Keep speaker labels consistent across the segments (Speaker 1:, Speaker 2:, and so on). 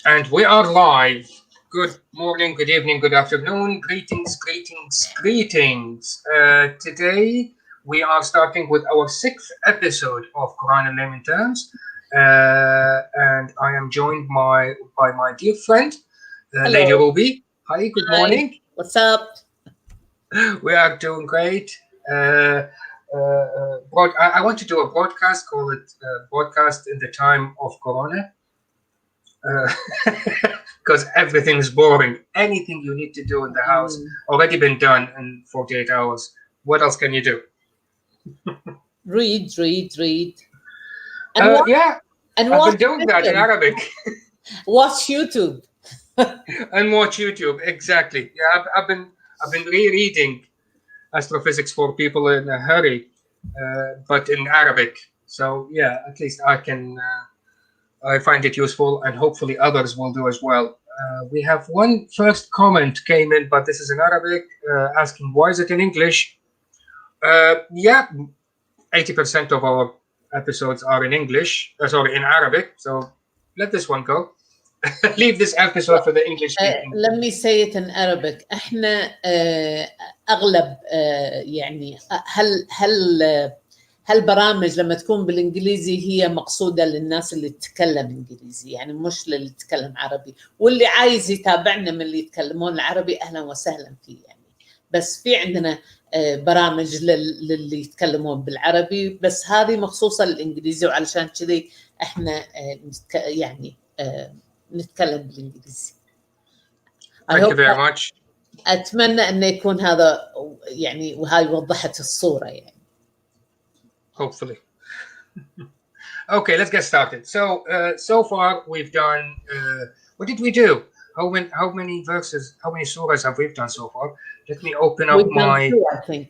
Speaker 1: And we are live. Good morning, good evening, good afternoon. Greetings, greetings, greetings. Today we are starting with our sixth episode of Quran in Layman Terms. And I am joined by my dear friend, Lady
Speaker 2: Hello.
Speaker 1: Ruby. Hi, good
Speaker 2: Hi.
Speaker 1: morning.
Speaker 2: What's up?
Speaker 1: We are doing great. I want to do a broadcast, call it broadcast in the time of Corona. Because everything is boring. Anything you need to do in the house already been done in 48 hours. What else can you do?
Speaker 2: Read. And watch,
Speaker 1: Yeah,
Speaker 2: and
Speaker 1: I've
Speaker 2: watch
Speaker 1: been doing that in
Speaker 2: fiction.
Speaker 1: Arabic
Speaker 2: Watch YouTube.
Speaker 1: and watch YouTube. Exactly. Yeah, I've been rereading Astrophysics for People in a Hurry, but in Arabic. So yeah, at least I find it useful, and hopefully others will do as well. We have one first comment came in, but this is in Arabic, asking why is it in English? Yeah, 80% of our episodes are in English. Sorry, in Arabic. So let this one go. Leave this episode for the English speaking.
Speaker 2: Let me say it in Arabic. احنا اغلب يعني هالبرامج لما تكون بالانجليزي هي مقصوده للناس اللي تتكلم انجليزي، يعني مش للي يتكلم عربي، واللي عايز يتابعنا من اللي يتكلمون العربي اهلا وسهلا فيه يعني. بس في عندنا برامج للي يتكلمون بالعربي، بس هذه مخصوصه للانجليزي، وعلشان كذي احنا يعني نتكلم بالانجليزي.
Speaker 1: Thank you very much.
Speaker 2: اتمنى انه يكون هذا يعني، وهاي وضحت الصوره يعني.
Speaker 1: Hopefully. Okay, let's get started. So far we've done. What did we do? How many verses? How many surahs have we done so far? Let me open up
Speaker 2: two, I think.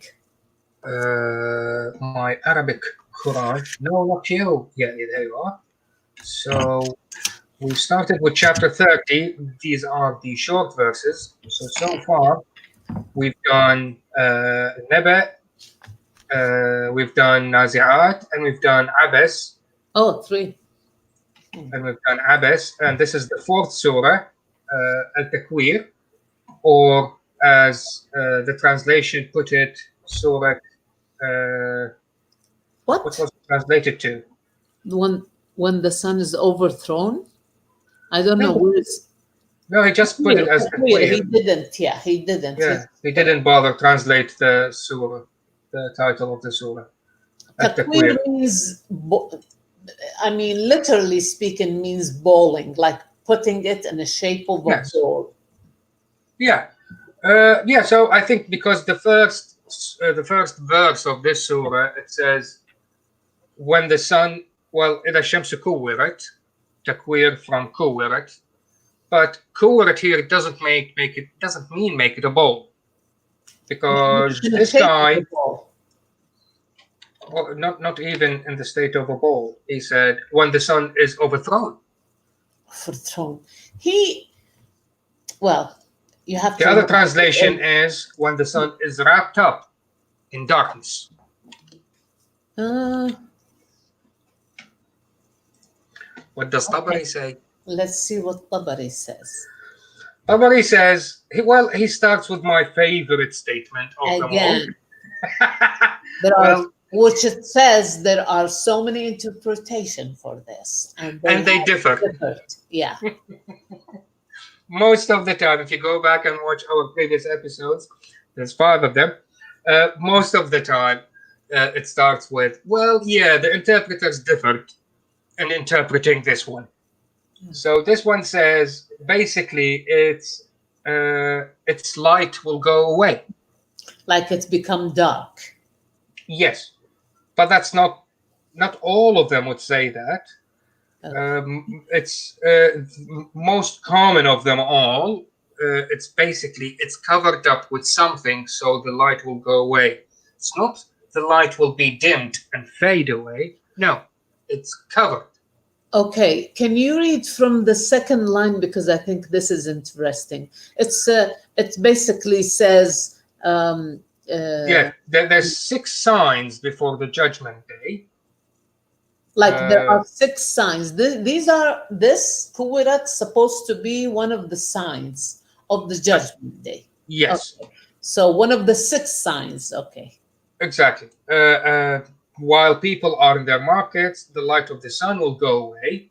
Speaker 1: My Arabic Quran. No, not you. Yeah, there you are. So we started with chapter 30. These are the short verses. So far we've done Naba, we've done Nazi'at, and we've done Abas.
Speaker 2: Oh, 3.
Speaker 1: And we've done Abas, and this is the fourth surah, Al-Takwir, or as the translation put it, surah. What was it translated to?
Speaker 2: When the sun is overthrown? I don't know.
Speaker 1: No, he just put it as Takwir.
Speaker 2: He didn't. Yeah, he didn't.
Speaker 1: Yeah, he didn't bother translate the surah, the title of the surah.
Speaker 2: Takwir means, I mean, literally speaking, means bowling, like putting it in a shape of a ball.
Speaker 1: Yeah. Yeah, so I think because the first verse of this surah, it says, when the sun, well, إذا الشمس كورت, takwir from كورت, but كورت here doesn't doesn't mean make it a bowl, because this guy, not even in the state of a bowl, he said when the sun is overthrown.
Speaker 2: Well, you have
Speaker 1: the other translation is when the sun is wrapped up in darkness. What does Tabari say?
Speaker 2: Let's see what Tabari says.
Speaker 1: Tabari says, he starts with my favorite statement of them all.
Speaker 2: Which it says there are so many interpretations for this.
Speaker 1: And they differ.
Speaker 2: Yeah.
Speaker 1: Most of the time, if you go back and watch our previous episodes, there's 5 of them. Most of the time, it starts with, the interpreters differed in interpreting this one. So this one says, basically, its light will go away.
Speaker 2: Like it's become dark.
Speaker 1: Yes, but that's not all of them would say that. It's most common of them all. It's basically, it's covered up with something, so the light will go away. It's not the light will be dimmed and fade away. No, it's covered.
Speaker 2: Okay, can you read from the second line, because I think this is interesting. It basically says
Speaker 1: there's 6 signs before the judgment day.
Speaker 2: Like there are 6 signs. This Kuwirat supposed to be one of the signs of the judgment day.
Speaker 1: Yes.
Speaker 2: Okay. So one of the 6 signs. Okay.
Speaker 1: Exactly. While people are in their markets, the light of the sun will go away.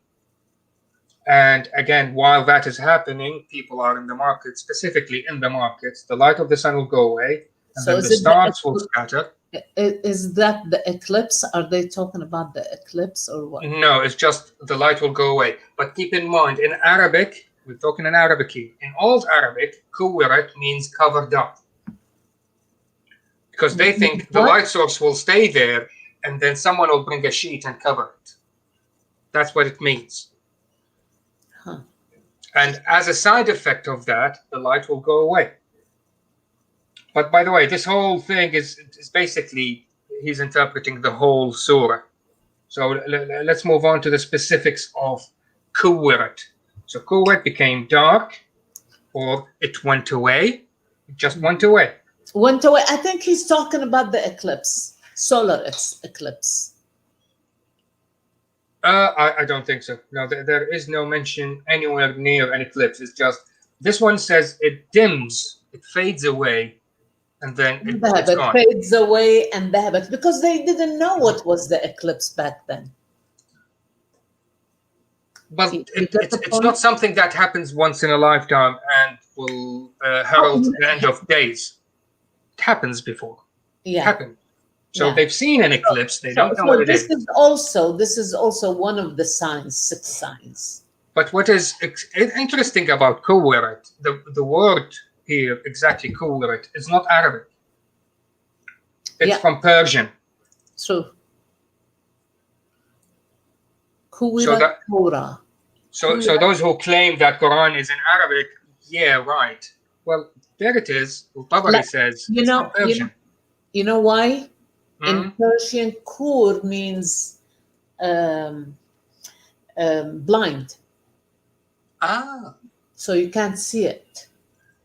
Speaker 1: And again, while that is happening, people are in the market, specifically in the markets, the light of the sun will go away, and
Speaker 2: So
Speaker 1: then
Speaker 2: is
Speaker 1: the
Speaker 2: it
Speaker 1: stars will scatter.
Speaker 2: Is that the eclipse? Are they talking about the eclipse or what?
Speaker 1: No, it's just the light will go away. But keep in mind, in Arabic, we're talking in Arabic here. In Old Arabic, kuwirat means covered up. Because they think the light source will stay there, and then someone will bring a sheet and cover it. That's what it means.
Speaker 2: Huh.
Speaker 1: And as a side effect of that, the light will go away. But by the way, this whole thing is basically, he's interpreting the whole surah. So let's move on to the specifics of kuwirat. So kuwirat became dark, or it went away. It just went away.
Speaker 2: Went away. I think he's talking about the eclipse, solar eclipse.
Speaker 1: I don't think so. No, there is no mention anywhere near an eclipse. It's just, this one says it dims, it fades away, and then it's gone.
Speaker 2: It fades away and ذهبت, because they didn't know what was the eclipse back then.
Speaker 1: But it's not something that happens once in a lifetime and will herald the end of days. It happens before.
Speaker 2: Yeah.
Speaker 1: It happened. So they've seen an eclipse. They don't know what it is.
Speaker 2: This is also one of the signs, 6 signs.
Speaker 1: But what is interesting about kuwirat, the word here, exactly kuwirat, is not Arabic. It's from Persian.
Speaker 2: True. Kuwirat Torah.
Speaker 1: So those who claim that Quran is in Arabic, yeah, right. Well, there it is. Tabari says it's from Persian.
Speaker 2: You know why? In Persian, kur means blind.
Speaker 1: Ah.
Speaker 2: So you can't see it.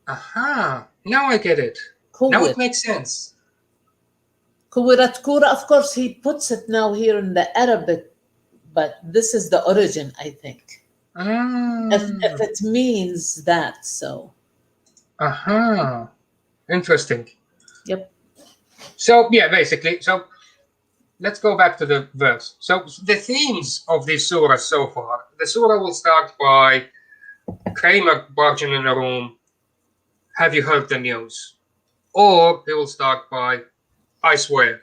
Speaker 1: Aha. Now I get it. Now it makes sense.
Speaker 2: Kuwirat Kura, of course, he puts it now here in the Arabic, but this is the origin, I think. If it means that, so.
Speaker 1: Aha. Interesting.
Speaker 2: Yep.
Speaker 1: So, yeah, basically, so let's go back to the verse. So the themes of this surah so far, the surah will start by Kramer barging in a room, have you heard the news? Or it will start by, I swear.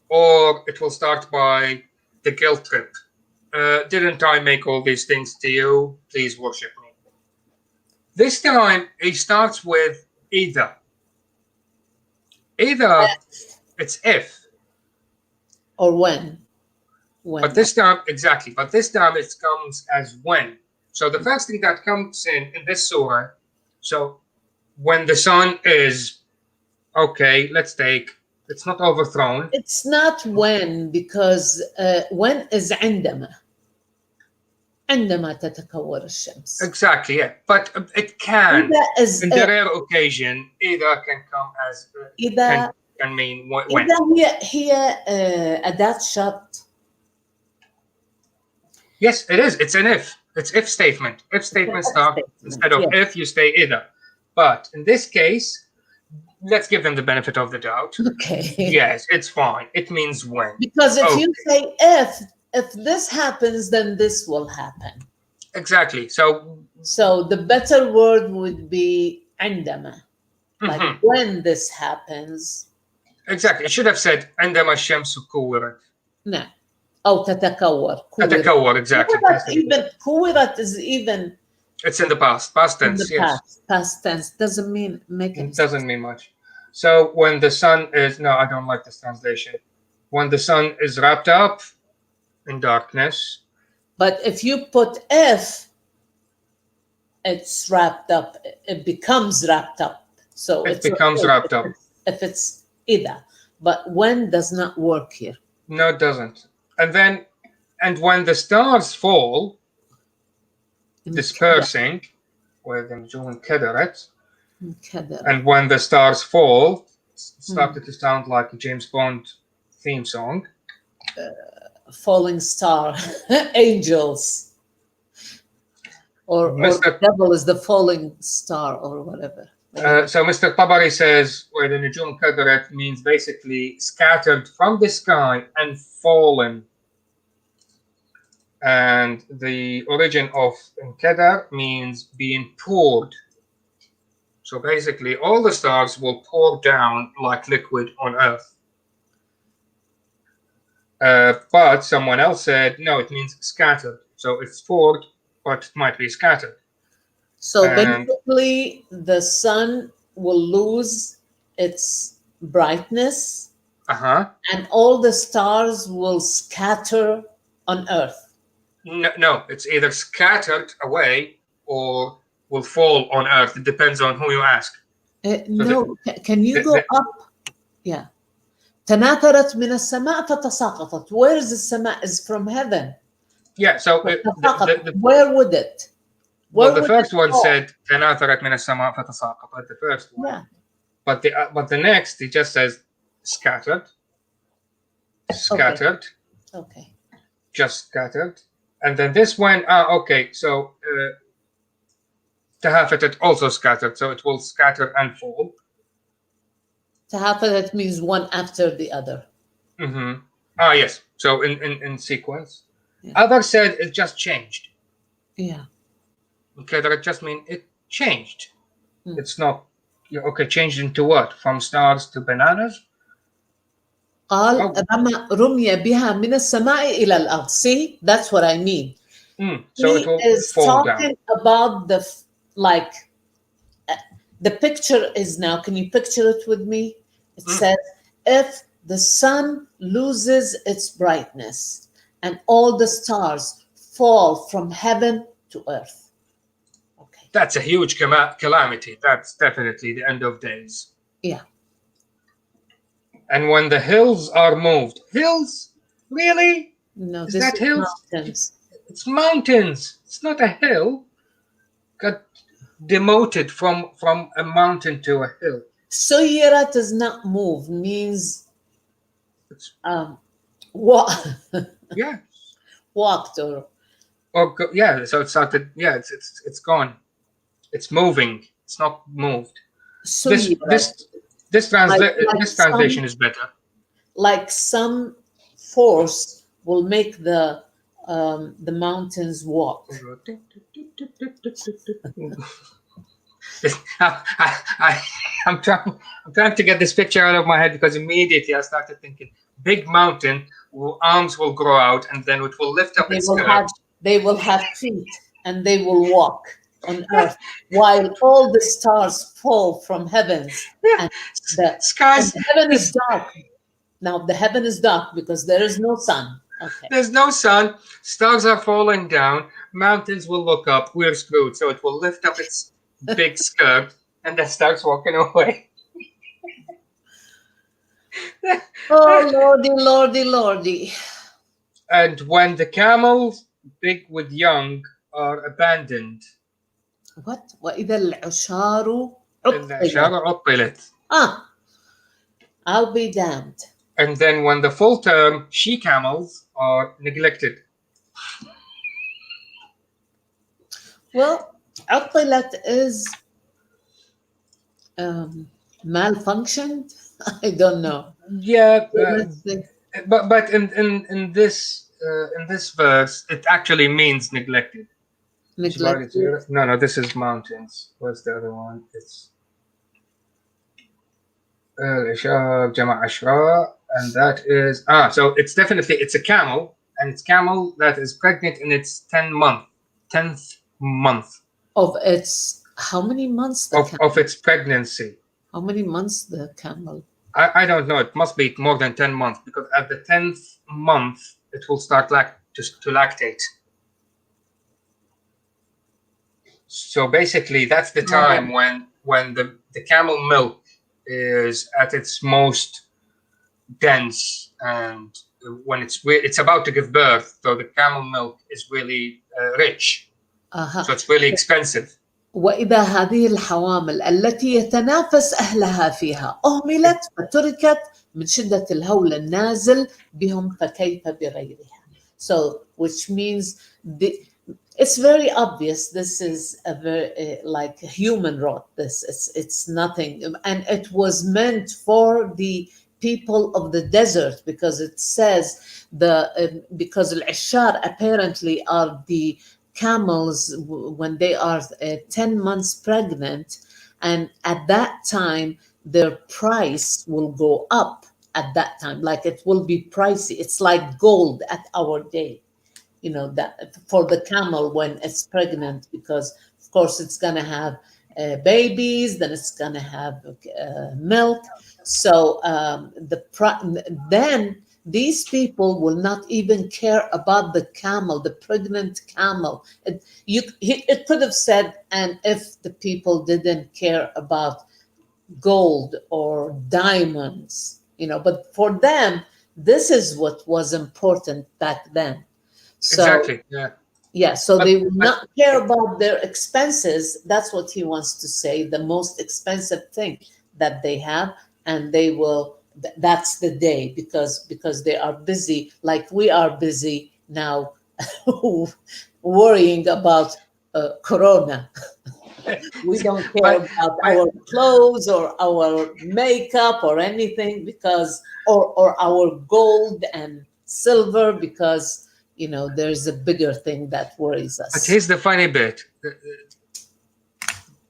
Speaker 1: Or it will start by the guilt trip. Didn't I make all these things to you? Please worship me. This time, he starts with either. Either it's if.
Speaker 2: Or when.
Speaker 1: But this time, exactly. But this time it comes as when. So the first thing that comes in this surah, so when the sun is, okay, let's take, it's not overthrown.
Speaker 2: It's not when, because when is عندما. عندما تتكور الشمس.
Speaker 1: Exactly, yeah. But it can, in the rare occasion, either can come as, can mean when.
Speaker 2: إذا هي أداة شرط.
Speaker 1: Yes, it is. It's an if. It's if statement. If statement start instead of if, you say either. But in this case, let's give them the benefit of the doubt.
Speaker 2: Okay.
Speaker 1: Yes, it's fine. It means when.
Speaker 2: Because if you say if this happens, then this will happen.
Speaker 1: Exactly. So
Speaker 2: the better word would be عندما. Like when this happens.
Speaker 1: Exactly. It should have said عندما الشمس كورت.
Speaker 2: No. أو تتكور.
Speaker 1: تتكور, exactly.
Speaker 2: Even كورت is even.
Speaker 1: It's in the past. Past tense.
Speaker 2: In the past tense doesn't mean
Speaker 1: it doesn't mean much. So when the sun is, no, I don't like this translation. When the sun is wrapped up in darkness.
Speaker 2: But if you put if, it's wrapped up. It becomes wrapped up. So
Speaker 1: it becomes wrapped up.
Speaker 2: If it's either, but when does not work here.
Speaker 1: No, it doesn't. And when the stars fall, dispersing, with them doing kadarat, and when the stars fall, it started to sound like a James Bond theme song.
Speaker 2: falling star, angels, or
Speaker 1: Mr.
Speaker 2: devil is the falling star or whatever.
Speaker 1: So Mr. Tabari says where the Nujum Kadarat means basically scattered from the sky and fallen. And the origin of Kadar means being poured. So basically all the stars will pour down like liquid on Earth. But someone else said, no, it means scattered. So it's poured, but it might be scattered.
Speaker 2: So
Speaker 1: And-
Speaker 2: basically, the sun will lose its brightness, and all the stars will scatter on Earth.
Speaker 1: No, it's either scattered away or will fall on Earth. It depends on who you ask.
Speaker 2: No, can you go up? Yeah. تناثرت من السماء فتساقطت. Where is the السماء? Is from heaven.
Speaker 1: Yeah, so
Speaker 2: where would it?
Speaker 1: Well, the first one said تناثرت من السماء فتساقطت. The first one.
Speaker 2: Yeah.
Speaker 1: But the next he just says scattered. Scattered.
Speaker 2: Okay.
Speaker 1: Just scattered. And then this one, okay, so تهافتت also scattered, so it will scatter and fall.
Speaker 2: تهافتت means one after the other.
Speaker 1: Mm-hmm. Yes. So in sequence.
Speaker 2: Yeah.
Speaker 1: Others said it just changed.
Speaker 2: Yeah.
Speaker 1: Okay, that just mean it changed.
Speaker 2: Mm.
Speaker 1: It's not okay. Changed into what? From stars to bananas?
Speaker 2: قال رمي بها من السماء إلى الأرض. See, that's what I mean.
Speaker 1: So it will
Speaker 2: is
Speaker 1: fall
Speaker 2: talking
Speaker 1: down.
Speaker 2: about the picture is now. Can you picture it with me? It says if the sun loses its brightness and all the stars fall from heaven to earth. Okay.
Speaker 1: That's a huge calamity. That's definitely the end of days.
Speaker 2: Yeah.
Speaker 1: And when the hills are moved, hills? Really?
Speaker 2: No,
Speaker 1: Is
Speaker 2: this
Speaker 1: that
Speaker 2: is
Speaker 1: hills?
Speaker 2: mountains.
Speaker 1: It's mountains. It's not a hill. Got demoted from a mountain to a hill.
Speaker 2: Suyira does not move means walk.
Speaker 1: Yeah.
Speaker 2: Walked or
Speaker 1: yeah. So it started. Yeah. It's gone. It's moving. It's not moved. This translation is better.
Speaker 2: Like some force will make the mountains walk.
Speaker 1: I'm trying to get this picture out of my head because immediately I started thinking big mountain, arms will grow out and then it will lift up its skirt.
Speaker 2: They will have feet and they will walk on earth while all the stars fall from heavens. And the heaven is dark. Now the heaven is dark because there is no sun. Okay.
Speaker 1: There's no sun. Stars are falling down. Mountains will look up. We're screwed. So it will lift up its big skirt and then starts walking away.
Speaker 2: Oh, Lordy, Lordy, Lordy.
Speaker 1: And when the camels, big with young, are abandoned.
Speaker 2: What? وإذا العشار
Speaker 1: عطلت.
Speaker 2: I'll be damned.
Speaker 1: And then when the full term she-camels are neglected.
Speaker 2: Well, عطلت is malfunctioned. I don't know.
Speaker 1: Yeah, but in this verse, it actually means neglected.
Speaker 2: Neglected.
Speaker 1: No, this is mountains. What's the other one? It's جمع عشراء, and that is so it's definitely it's a camel, and it's camel that is pregnant in its 10th month
Speaker 2: of its how many months
Speaker 1: of its pregnancy.
Speaker 2: How many months the camel?
Speaker 1: I don't know. It must be more than 10 months because at the 10th month it will start to lactate. So basically, that's the time when the camel milk is at its most dense, and when it's about to give birth. So the camel milk is really rich. So it's really expensive.
Speaker 2: وإذا هذه الحوامل التي يتنافس أهلها فيها أهملت فتركت من شدة الهول النازل بهم فكيف بغيرها. So, which means it's very obvious. This is a very like human wrote this. It's nothing, and it was meant for the people of the desert, because it says because al-ishar apparently are the camels when they are 10 months pregnant, and at that time their price will go up. At that time, like it will be pricey. It's like gold at our day, that for the camel when it's pregnant, because of course it's going to have babies, then it's going to have milk. So then these people will not even care about the camel, the pregnant camel. It could have said, and if the people didn't care about gold or diamonds, but for them, this is what was important back then. So
Speaker 1: Exactly. Yeah.
Speaker 2: so they will not care about their expenses. That's what he wants to say, the most expensive thing that they have, and they will. That's the day, because they are busy, like we are busy now, worrying about Corona. We don't care about our clothes or our makeup or anything, because or our gold and silver, because there's a bigger thing that worries
Speaker 1: But
Speaker 2: us.
Speaker 1: here's the funny bit.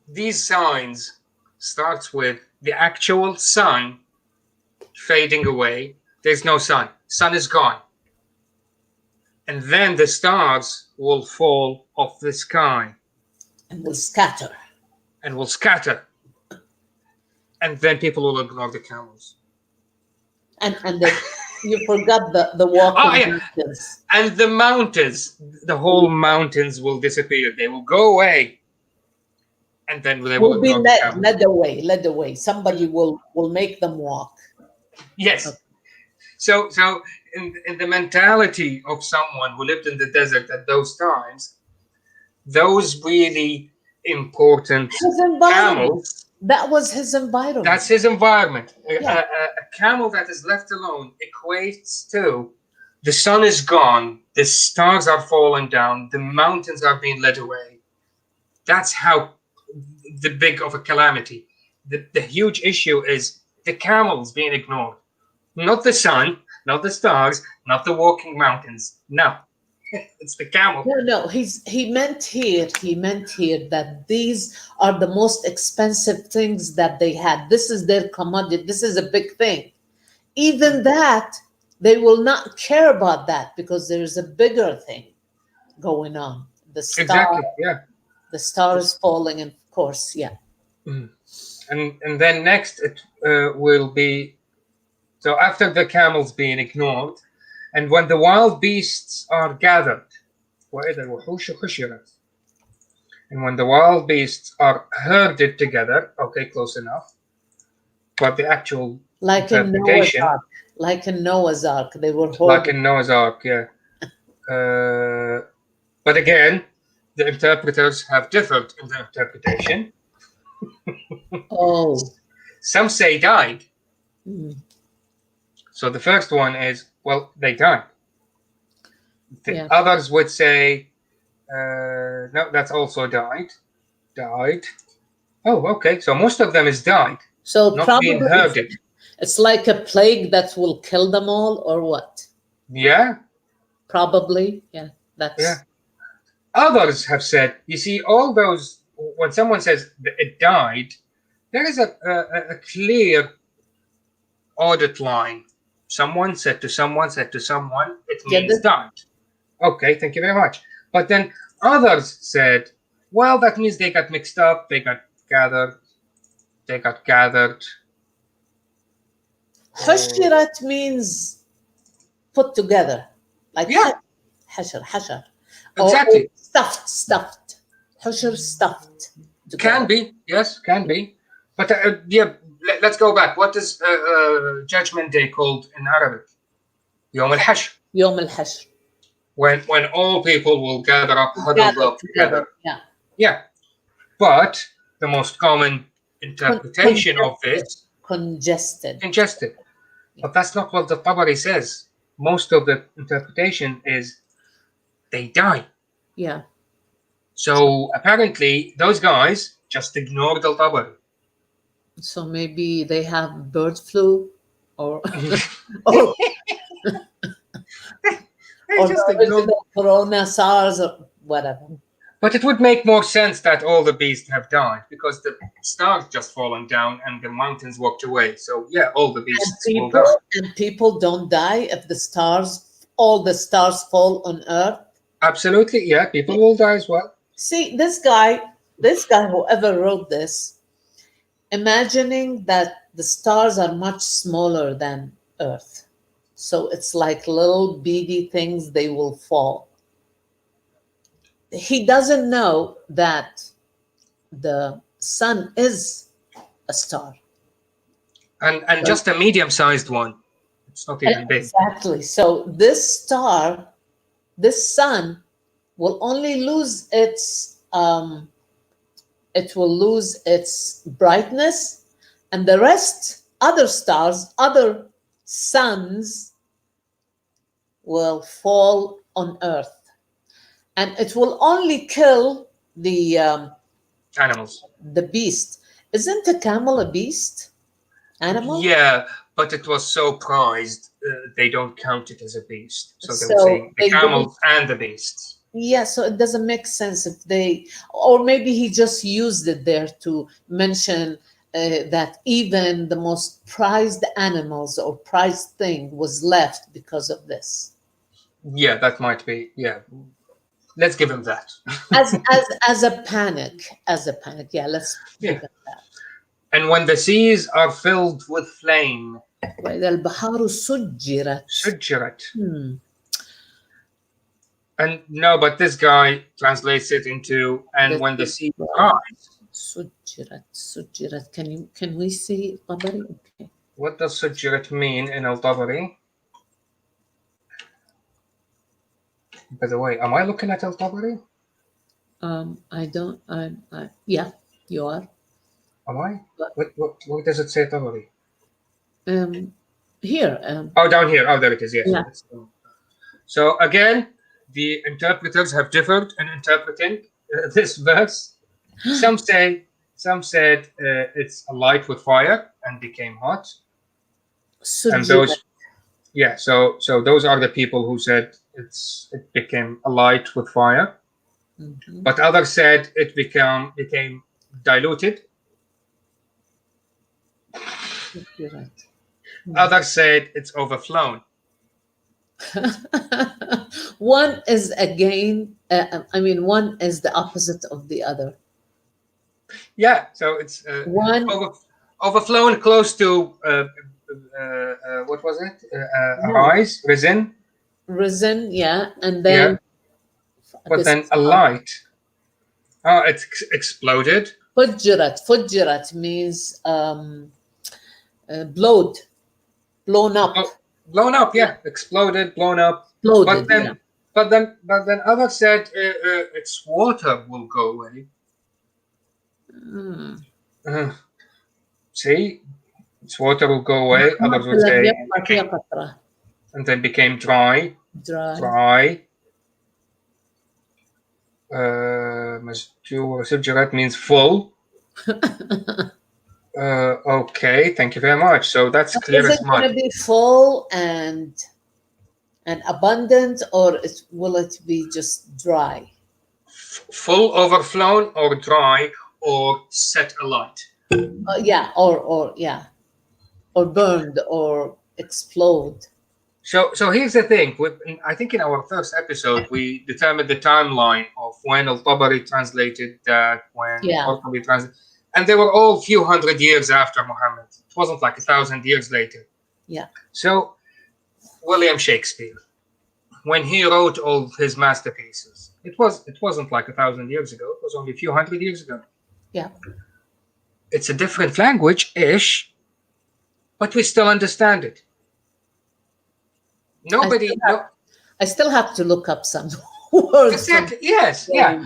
Speaker 1: These signs starts with the actual sun fading away. There's no sun. Sun is gone. And then the stars will fall off the sky.
Speaker 2: And will scatter.
Speaker 1: And will scatter. And then people will ignore the camels.
Speaker 2: And you forgot the walking mountains.
Speaker 1: And the mountains, the whole mountains will disappear. They will go away. And then they will
Speaker 2: be
Speaker 1: ignore
Speaker 2: led away. Somebody will make them walk.
Speaker 1: Yes. Okay. So in the mentality of someone who lived in the desert at those times, those really important camels.
Speaker 2: That was his environment.
Speaker 1: That's his environment. Yeah. A camel that is left alone equates to the sun is gone, the stars are falling down, the mountains are being led away. That's how the big of a calamity. The huge issue is the camels being ignored. Not the sun, not the stars, not the walking mountains. No, it's the camel.
Speaker 2: No. He meant here that these are the most expensive things that they had. This is their commodity. This is a big thing. Even that, they will not care about that, because there is a bigger thing going on. The star,
Speaker 1: exactly. Yeah.
Speaker 2: The star is falling, and of course, yeah.
Speaker 1: Mm. And then next it will be. So after the camels being ignored, and when the wild beasts are gathered, and when the wild beasts are herded together, okay, close enough. But the actual
Speaker 2: like in Noah's Ark, they were holding.
Speaker 1: Like in Noah's Ark, yeah. But again, the interpreters have differed in their interpretation.
Speaker 2: Oh.
Speaker 1: Some say died.
Speaker 2: Mm.
Speaker 1: So the first one is, well, they died. The others would say, no, that's also died. Oh, okay. So most of them is died.
Speaker 2: So
Speaker 1: not
Speaker 2: probably
Speaker 1: being herded.
Speaker 2: It's like a plague that will kill them all, or what?
Speaker 1: Yeah.
Speaker 2: Probably. Yeah.
Speaker 1: Yeah. Others have said, you see, all those, when someone says it died, there is a clear audit line. Someone said to someone, it means died. Okay, thank you very much. But then others said, well, that means they got mixed up, they got gathered.
Speaker 2: Hushirat means put together. Like hashar.
Speaker 1: Exactly.
Speaker 2: Or stuffed. Hushir stuffed together.
Speaker 1: Can be, yes, can be. But let's go back. What is Judgment Day called in Arabic? Yom al-Hashr.
Speaker 2: Yom al-Hashr.
Speaker 1: When all people will gather up, huddled up together.
Speaker 2: Yeah.
Speaker 1: But the most common interpretation of this, congested. But that's not what the Tabari says. Most of the interpretation is they die.
Speaker 2: Yeah.
Speaker 1: So apparently those guys just ignored Al-Tabari.
Speaker 2: So maybe they have bird flu, or or
Speaker 1: They
Speaker 2: or
Speaker 1: just
Speaker 2: the
Speaker 1: ignored.
Speaker 2: original Corona, SARS, or whatever.
Speaker 1: But it would make more sense that all the beasts have died because the stars just fallen down and the mountains walked away. So yeah, all the beasts will die.
Speaker 2: And people don't die if all the stars fall on Earth.
Speaker 1: Absolutely, yeah, people will die as well.
Speaker 2: See, this guy, whoever wrote this, imagining that the stars are much smaller than Earth. So it's like little beady things, they will fall. He doesn't know that the sun is a star.
Speaker 1: And just a medium-sized one. It's not even big.
Speaker 2: Exactly. So this star, this sun, will only lose its brightness, and the rest, other stars, other suns, will fall on Earth, and it will only kill the
Speaker 1: Animals.
Speaker 2: the beast. Isn't a camel a beast? Animal?
Speaker 1: Yeah, but it was so prized, they don't count it as a beast. So they would
Speaker 2: So
Speaker 1: say the
Speaker 2: they
Speaker 1: camels and the beasts.
Speaker 2: Yeah, so it doesn't make sense if they, or maybe he just used it there to mention that even the most prized animals or prized thing was left because of this.
Speaker 1: Yeah, that might be. Yeah, let's give him that.
Speaker 2: As a panic, Yeah, let's give it that.
Speaker 1: And when the seas are filled with flame.
Speaker 2: وإذا البحار سجرت.
Speaker 1: سجرت. And no, but this guy translates it into, and when the sea rise.
Speaker 2: سجرت. Can we see Tabari? Okay.
Speaker 1: What does سجرت mean in Al-Tabari? By the way, am I looking at Al-Tabari?
Speaker 2: I don't. Yeah, you are.
Speaker 1: Am I? What does it say Tabari?
Speaker 2: Here.
Speaker 1: Oh, down here. Oh, there it is. Yes.
Speaker 2: Yeah.
Speaker 1: So again, the interpreters have differed in interpreting this verse. Some said it's a light with fire and became hot. And those, yeah. So those are the people who said it became a light with fire. Mm-hmm. But others said it became diluted.
Speaker 2: You're right.
Speaker 1: Others said it's overflown.
Speaker 2: One is again, one is the opposite of the other.
Speaker 1: Yeah, so it's
Speaker 2: one
Speaker 1: overflown close to what was it? Rise, risen.
Speaker 2: Risen, yeah, and then.
Speaker 1: Yeah. But then a light. Oh, it's exploded.
Speaker 2: Fujirat means blown up.
Speaker 1: Blown up, yeah. Exploded, blown up.
Speaker 2: Exploded,
Speaker 1: but then others said its water will go away. See, its water will go away. Others would say, and then became dry. Masjura means full. Okay, thank you very much. So that's clear as mud.
Speaker 2: Is it going to be full and abundant, or will it be just dry?
Speaker 1: Full, overflown, or dry, or set alight.
Speaker 2: Yeah, or burned, or explode.
Speaker 1: So here's the thing. I think in our first episode we determined the timeline of when Al-Tabari translated that, when Qurtubi translated, and they were all few hundred years after Muhammad. It wasn't like 1,000 years later.
Speaker 2: Yeah.
Speaker 1: So William Shakespeare, when he wrote all his masterpieces, it wasn't like 1,000 years ago. It was only a few hundred years ago.
Speaker 2: Yeah.
Speaker 1: It's a different language-ish, but we still understand it.
Speaker 2: I still have to look up some words.
Speaker 1: Exactly. Yes. Yeah.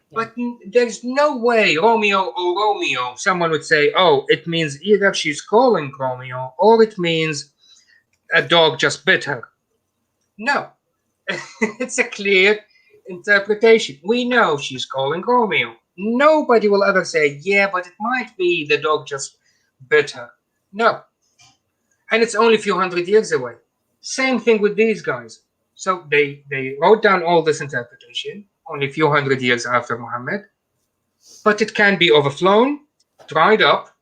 Speaker 1: But there's no way Romeo, someone would say, oh, it means either she's calling Romeo or it means a dog just bit her. No. It's a clear interpretation. We know she's calling Romeo. Nobody will ever say, yeah, but it might be the dog just bit her. No. And it's only a few hundred years away. Same thing with these guys. So they wrote down all this interpretation only a few hundred years after Muhammad, but it can be overflown, dried up,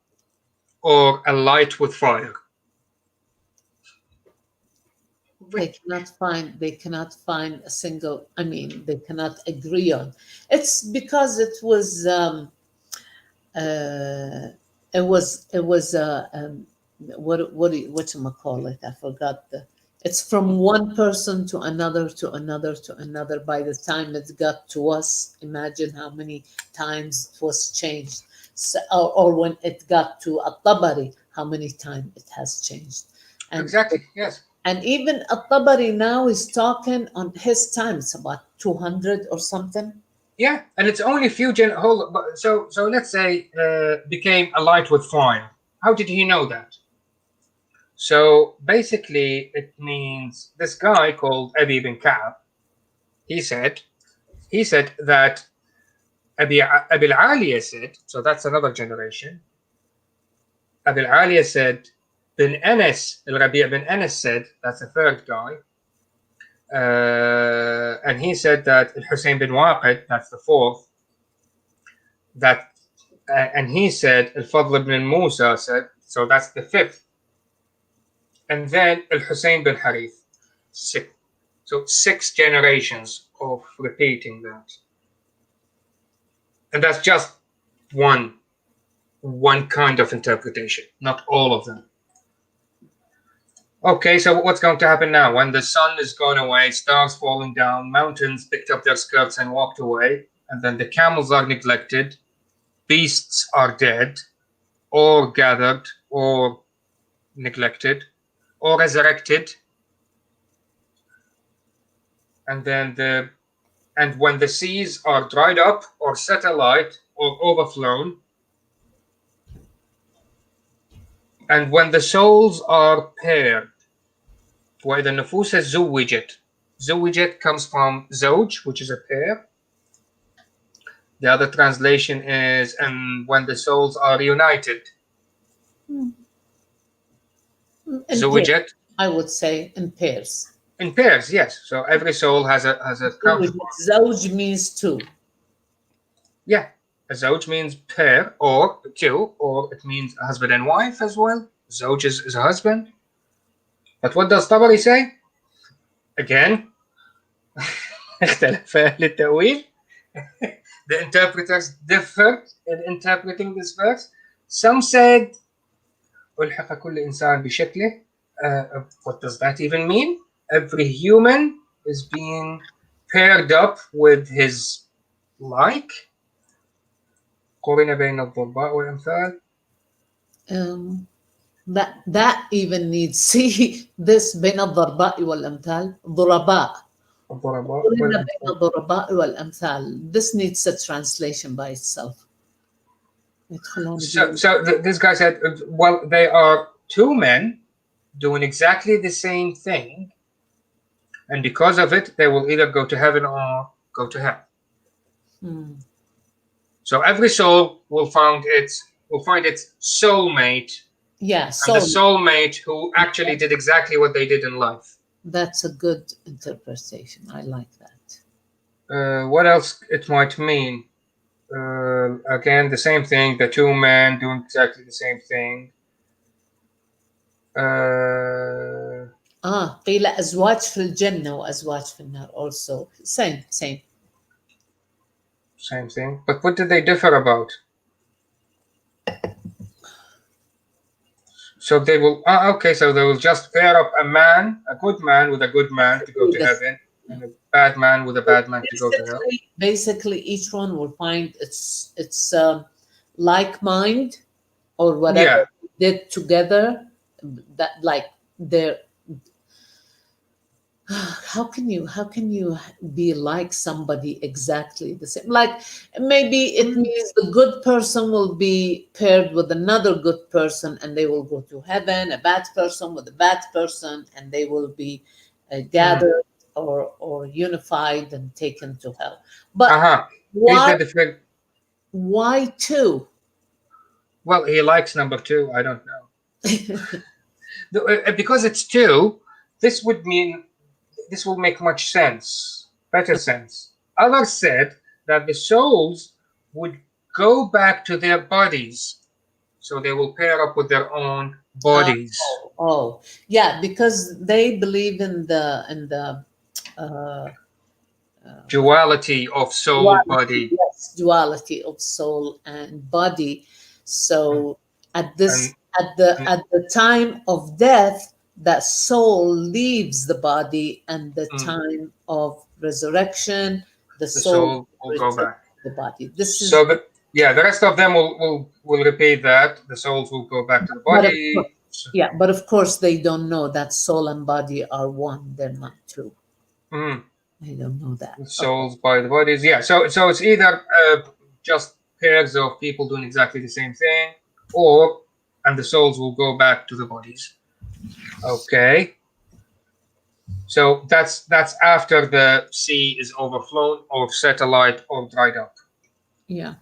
Speaker 1: or alight with fire.
Speaker 2: They cannot find a single, I mean, they cannot agree on. It's because it was what you call it? I forgot it's from one person to another to another to another. By the time it got to us, imagine how many times it was changed. So, or when it got to At-Tabari, how many times it has changed. And
Speaker 1: exactly, yes.
Speaker 2: And even At-Tabari now is talking on his time. It's about 200 or something.
Speaker 1: Yeah, and it's only a few so let's say became alight with fire. How did he know that? So basically, it means this guy called Abi bin Ka'ab. He said that Abi al-Aliya said. So that's another generation. Abi al-Aliya said. Bin Anas, al-Rabi' bin Anas said. That's the third guy. And he said that Hussein bin Waqid, that's the fourth, and he said Al-Fadl ibn Musa said, so that's the fifth. And then Al-Hussein bin Harith, six. So 6 generations of repeating that. And that's just one kind of interpretation, not all of them. Okay, so what's going to happen now? When the sun is gone away, stars falling down, mountains picked up their skirts and walked away, and then the camels are neglected, beasts are dead, or gathered, or neglected, or resurrected, and when the seas are dried up, or set alight, or overflown, and when the souls are paired, وإذا النفوس زوجت. زوجت comes from زوج, which is a pair. The other translation is, and when the souls are united. زوجت.
Speaker 2: I would say in pairs.
Speaker 1: In pairs, yes. So every soul has a counterpart.
Speaker 2: زوج means two.
Speaker 1: Yeah, a زوج means pair or two, or it means a husband and wife as well. زوج is a husband. But what does Tabari say? Again, اختلف أهل التأويل. The interpreters differed in interpreting this verse. Some said ألحق كل إنسان بشكله. What does that even mean? Every human is being paired up with his like. قرن بين الضرباء والأمثال.
Speaker 2: That even needs, see this بين الضرباء والأمثال ضرباء. This needs a translation by itself.
Speaker 1: So this guy said, well, they are 2 men doing exactly the same thing, and because of it, they will either go to heaven or go to hell. So every soul will find its soulmate.
Speaker 2: Yeah,
Speaker 1: and the soulmate who actually did exactly what they did in life.
Speaker 2: That's a good interpretation. I like that.
Speaker 1: What else it might mean? Again, the same thing. The 2 men doing exactly the same thing.
Speaker 2: قيل أزواج في الجنة وأزواج في النار also. Same.
Speaker 1: Same thing. But what did they differ about? So they will, so they will just pair up a good man with a good man to go to heaven, and a bad man with a bad man to go to hell.
Speaker 2: Basically, each one will find its like mind or whatever they did together. That like their. How can you be like somebody exactly the same? Like maybe it means the good person will be paired with another good person and they will go to heaven, a bad person with a bad person and they will be gathered. or unified and taken to hell. But
Speaker 1: Uh-huh. Here's
Speaker 2: why
Speaker 1: the different.
Speaker 2: why two?
Speaker 1: Well, he likes number two. I don't know. Because it's two, this would mean this will make much sense, better sense. Others said that the souls would go back to their bodies, so they will pair up with their own bodies.
Speaker 2: Oh, yeah, because they believe in the uh,
Speaker 1: Duality of soul
Speaker 2: duality,
Speaker 1: body.
Speaker 2: yes, duality of soul and body.
Speaker 1: Mm.
Speaker 2: So
Speaker 1: And, and
Speaker 2: at the time of death, that soul leaves the body, and the
Speaker 1: mm,
Speaker 2: time of resurrection, the
Speaker 1: the
Speaker 2: soul
Speaker 1: soul will go
Speaker 2: returns
Speaker 1: back.
Speaker 2: to the body. This is,
Speaker 1: So the rest of them will repeat that. The souls will go back to the
Speaker 2: but of course,
Speaker 1: body.
Speaker 2: yeah, but of course they don't know that soul and body are one. They're not two.
Speaker 1: Mm.
Speaker 2: They don't know that. Okay.
Speaker 1: Souls by the bodies. Yeah. So it's either just pairs of people doing exactly the same thing, or and the souls will go back to the bodies. Okay. So that's after the sea is overflown or satellite or dried up.
Speaker 2: Yeah.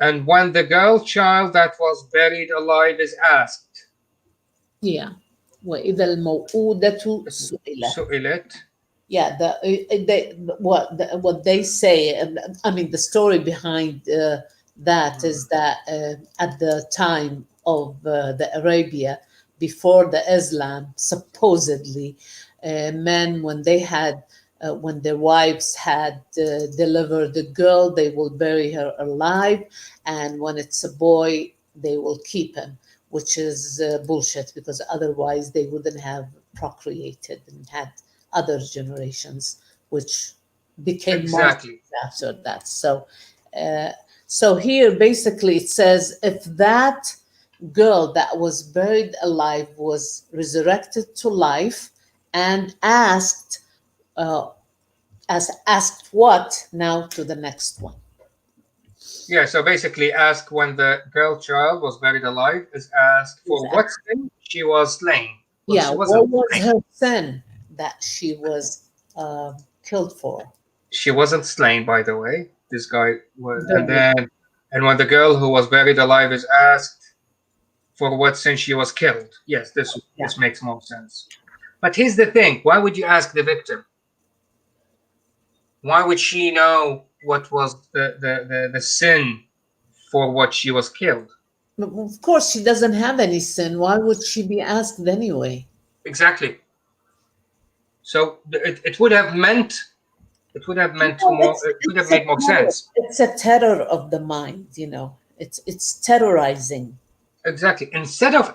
Speaker 1: And when the girl child that was buried alive is asked,
Speaker 2: Yeah. وإذا الموءودة سئلت.
Speaker 1: سئلت.
Speaker 2: Yeah, what they say. I mean, the story behind that is that at the time of the Arabia, before the Islam, supposedly, men when their wives had delivered a girl, they will bury her alive, and when it's a boy, they will keep him, which is bullshit, because otherwise they wouldn't have procreated and had other generations, which became monsters
Speaker 1: Exactly.
Speaker 2: after that. Uh, so here, basically, it says if that girl that was buried alive was resurrected to life and asked, uh, as asked what now to the next one.
Speaker 1: Yeah, so basically ask when the girl child was buried alive is asked
Speaker 2: Is
Speaker 1: for what sin she was slain. Well,
Speaker 2: Yeah,
Speaker 1: she wasn't
Speaker 2: what was
Speaker 1: slain.
Speaker 2: her sin that she was killed for?
Speaker 1: She wasn't slain, by the way. This guy was,
Speaker 2: Buried.
Speaker 1: and when the girl who was buried alive is asked for what sin she was killed, yes,
Speaker 2: Yeah.
Speaker 1: this makes more sense. But here's the thing: why would you ask the victim? Why would she know what was the sin for what she was killed?
Speaker 2: Of course, she doesn't have any sin. Why would she be asked anyway?
Speaker 1: Exactly. So it would have meant
Speaker 2: No,
Speaker 1: more. It would have made more sense.
Speaker 2: it's a terror of the mind. It's terrorizing.
Speaker 1: Exactly. Instead of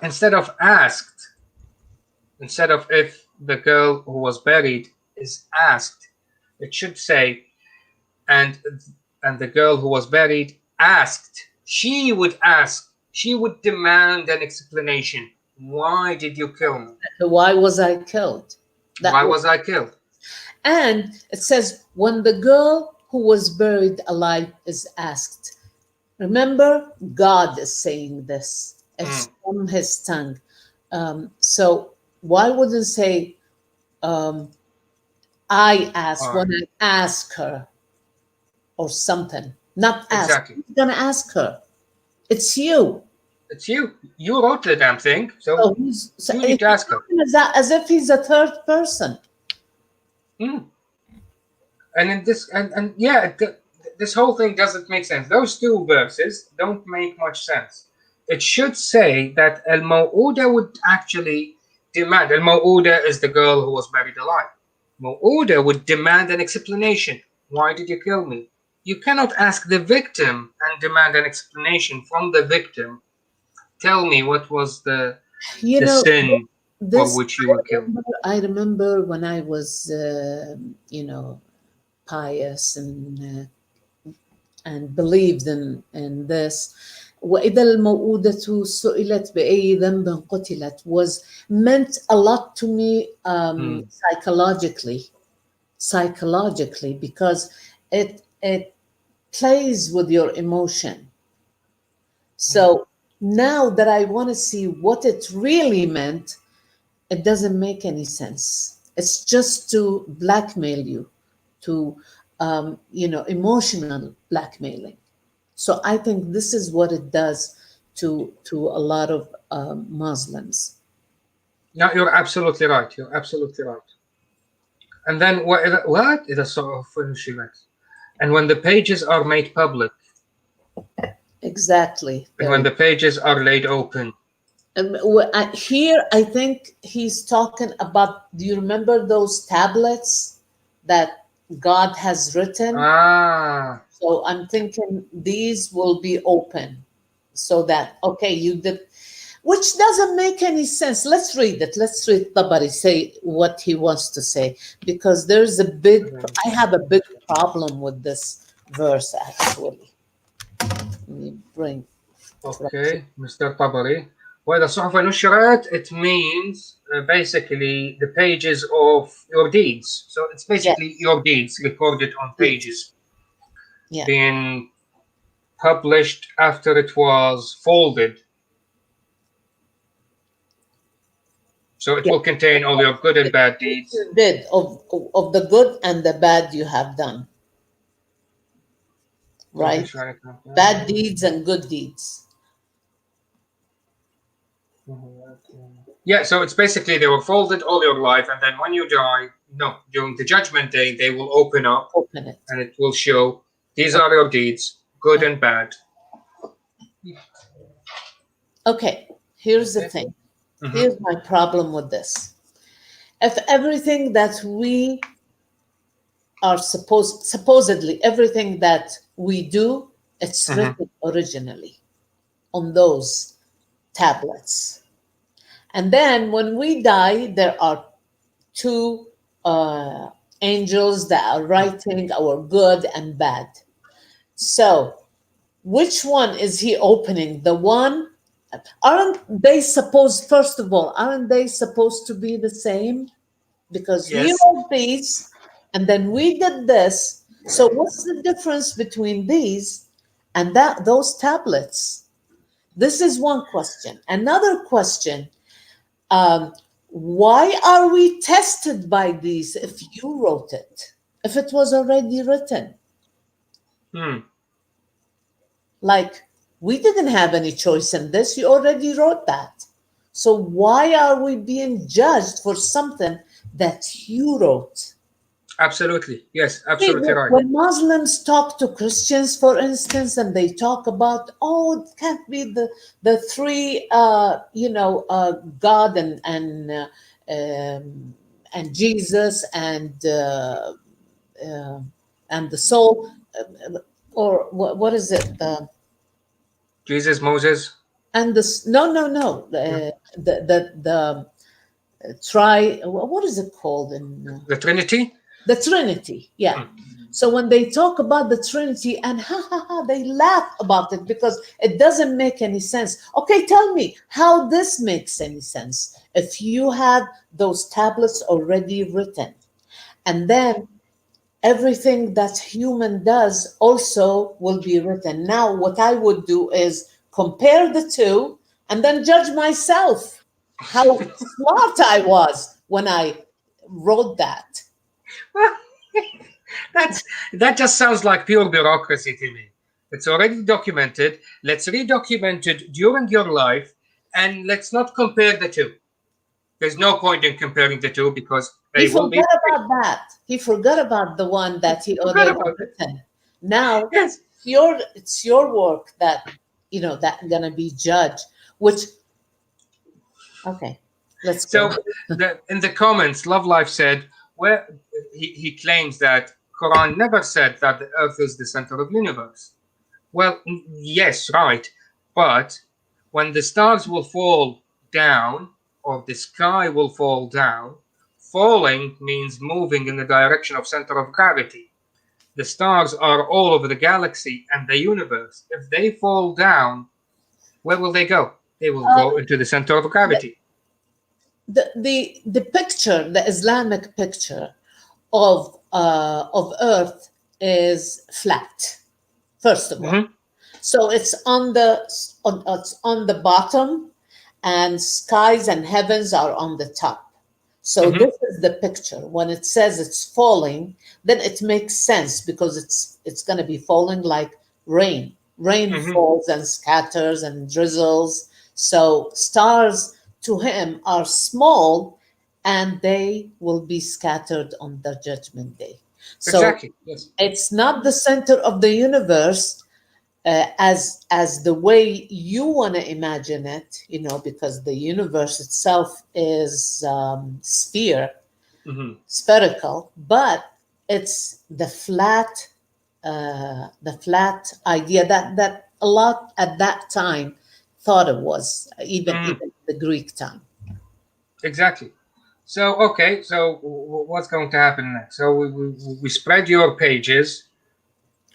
Speaker 1: if the girl who was buried is asked, it should say, and the girl who was buried asked. She would ask. She would demand an explanation. Why did you kill me?
Speaker 2: Why was I killed?
Speaker 1: Why was I killed?
Speaker 2: And it says when the girl who was buried alive is asked. Remember, God is saying this. It's from His tongue. So why wouldn't say I ask when I ask her or something? Not ask.
Speaker 1: Exactly.
Speaker 2: Who's gonna ask her? It's you.
Speaker 1: It's you. You wrote the damn thing, so you need to ask her.
Speaker 2: As if he's a third person.
Speaker 1: And in this, and yeah, this whole thing doesn't make sense. Those two verses don't make much sense. It should say that Al Maw'uda would actually demand. Al Maw'uda is the girl who was buried alive. Maw'uda would demand an explanation. Why did you kill me? You cannot ask the victim and demand an explanation from the victim. Tell me what was the sin for which you were killed.
Speaker 2: I remember when I was, pious and believed in this. وإذا الموءودة سئلت بأي ذنب قتلت was meant a lot to me psychologically, because it plays with your emotion. So now that I want to see what it really meant, it doesn't make any sense. It's just to blackmail you, to emotional blackmailing. So I think this is what it does to a lot of Muslims.
Speaker 1: No, you're absolutely right. You're absolutely right. And then what? إذا صحف نشرت. And when the pages are made public,
Speaker 2: Exactly.
Speaker 1: and when the pages are laid open.
Speaker 2: Here, I think he's talking about, do you remember those tablets that God has written?
Speaker 1: Ah,
Speaker 2: So I'm thinking these will be open so that, okay, you did, which doesn't make any sense. Let's read it. Let's read Tabari say what he wants to say, because there's I have a big problem with this verse actually. Let me bring.
Speaker 1: okay, Mr. Tabari. وإذا الصحف نشرت, it means basically the pages of your deeds. So it's basically your deeds recorded on pages, being published after it was folded. So it will contain all your good and bad deeds.
Speaker 2: Did of the good and the bad you have done. Right? Bad deeds and good deeds.
Speaker 1: Yeah, so it's basically they were folded all your life, and then when you die, during the judgment day, they will open
Speaker 2: it,
Speaker 1: and it will show these are your deeds, good and bad.
Speaker 2: Okay, here's the thing. Here's my problem with this. If everything that we are supposedly everything that we do, it's written originally on those tablets. And then when we die, there are two angels that are writing our good and bad. So which one is he opening? The one, aren't they supposed, first of all, aren't they supposed to be the same? Because he wrote these and then we did this. So what's the difference between these and those tablets? This is one question. Another question, why are we tested by these if you wrote it, if it was already written? Like, we didn't have any choice in this. You already wrote that. So why are we being judged for something that you wrote?
Speaker 1: Absolutely. Yes, absolutely right.
Speaker 2: When Muslims talk to Christians, for instance, and they talk about, it can't be the three, God and Jesus and the soul, or what is it?
Speaker 1: Jesus, Moses,
Speaker 2: and no. The what is it called in
Speaker 1: the Trinity?
Speaker 2: The Trinity, yeah. So when they talk about the Trinity and they laugh about it because it doesn't make any sense. Okay, tell me how this makes any sense if you have those tablets already written, and then everything that human does also will be written. Now, what I would do is compare the two and then judge myself how smart I was when I wrote that.
Speaker 1: That just sounds like pure bureaucracy to me. It's already documented. Let's redocument it during your life, and let's not compare the two. There's no point in comparing the two because they will be.
Speaker 2: He forgot about that. He forgot about the one that he already written. Now, it's your work that that's gonna be judged. Which, okay, let's go.
Speaker 1: So in the comments, Love Life said, where he claims that Quran never said that the Earth is the center of the universe. Well, yes, right, but when the stars will fall down or the sky will fall down, falling means moving in the direction of center of gravity. The stars are all over the galaxy and the universe. If they fall down, where will they go? They will go into the center of gravity.
Speaker 2: The picture, the Islamic picture of Earth is flat. First of all, so it's on the bottom, and skies and heavens are on the top. So this is the picture. When it says it's falling, then it makes sense because it's going to be falling like rain. Rain falls and scatters and drizzles. So stars to him are small, and they will be scattered on the judgment day. So
Speaker 1: Exactly. Yes.
Speaker 2: it's not the center of the universe as the way you want to imagine it, because the universe itself is spherical, but it's the flat idea that a lot at that time thought it was, even the Greek time.
Speaker 1: Exactly. So, okay, so what's going to happen next? So we spread your pages,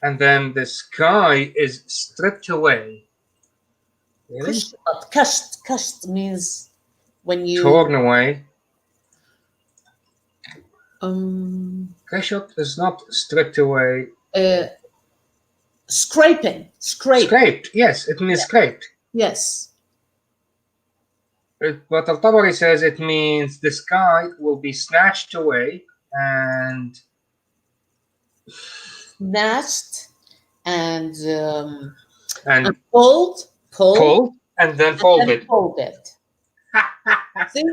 Speaker 1: and then the sky is stripped away. Really?
Speaker 2: Kasht means when you
Speaker 1: Torn away.
Speaker 2: Kasht
Speaker 1: is not stripped away.
Speaker 2: Scraped.
Speaker 1: Scraped. Yes, it means scraped.
Speaker 2: Yes.
Speaker 1: But Al-Tabari says it means the sky will be snatched away and
Speaker 2: snatched and
Speaker 1: pulled and then folded.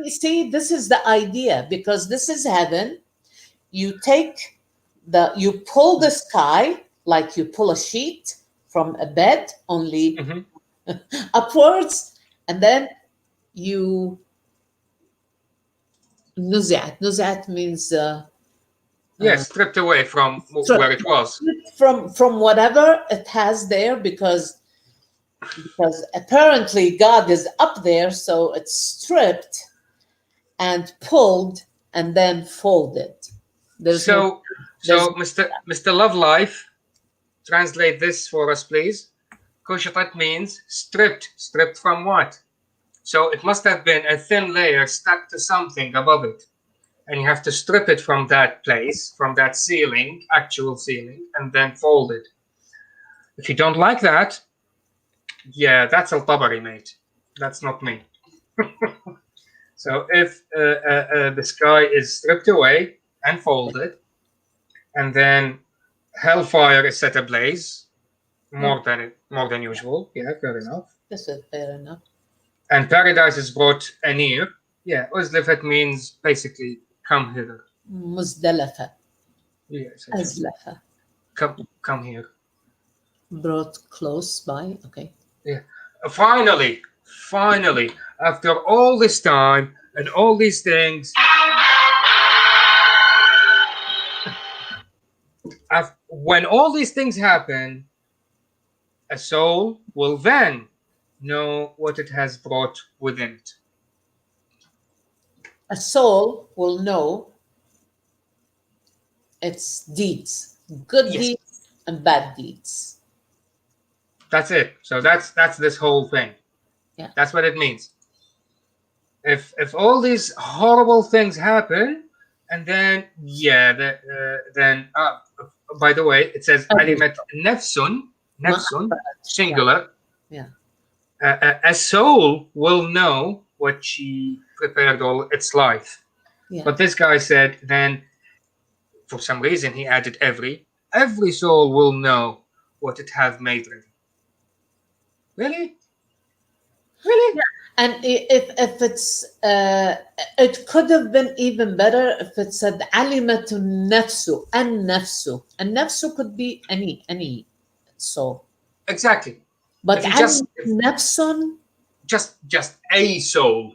Speaker 2: See, this is the idea, because this is heaven. You pull the sky like you pull a sheet from a bed, only upwards, and then you nuzat means
Speaker 1: stripped away from where it was,
Speaker 2: from whatever it has there, because apparently God is up there, so it's stripped and pulled and then folded.
Speaker 1: So Mr. Love Life, translate this for us, please. Kushatat means stripped. Stripped from what? So it must have been a thin layer stuck to something above it. And you have to strip it from that place, from that ceiling, actual ceiling, and then fold it. If you don't like that, yeah, that's Al-Tabari, mate. That's not me. So if the sky is stripped away and folded, and then hellfire is set ablaze, more than usual. Yeah, fair enough.
Speaker 2: This is fair enough.
Speaker 1: And paradise is brought anear. Yeah, Uzdalafat means basically come hither.
Speaker 2: Muzdalafa.
Speaker 1: Yes.
Speaker 2: Azlafa.
Speaker 1: Come here.
Speaker 2: Brought close by. Okay.
Speaker 1: Yeah. Finally, after all this time and all these things, when all these things happen, a soul will then know what it has brought within it.
Speaker 2: A soul will know its deeds, good deeds and bad deeds.
Speaker 1: That's it. So that's this whole thing.
Speaker 2: Yeah.
Speaker 1: That's what it means. If all these horrible things happen, and then by the way, it says alimat nafsun, singular.
Speaker 2: Yeah.
Speaker 1: A soul will know what she prepared all its life. Yeah. But this guy said then, for some reason, he added every soul will know what it have made ready. Really?
Speaker 2: Yeah. And if it's it could have been even better if it said alimatu nafsu, an-nafsu. An-nafsu could be any soul.
Speaker 1: Exactly.
Speaker 2: But nafsun,
Speaker 1: just a soul.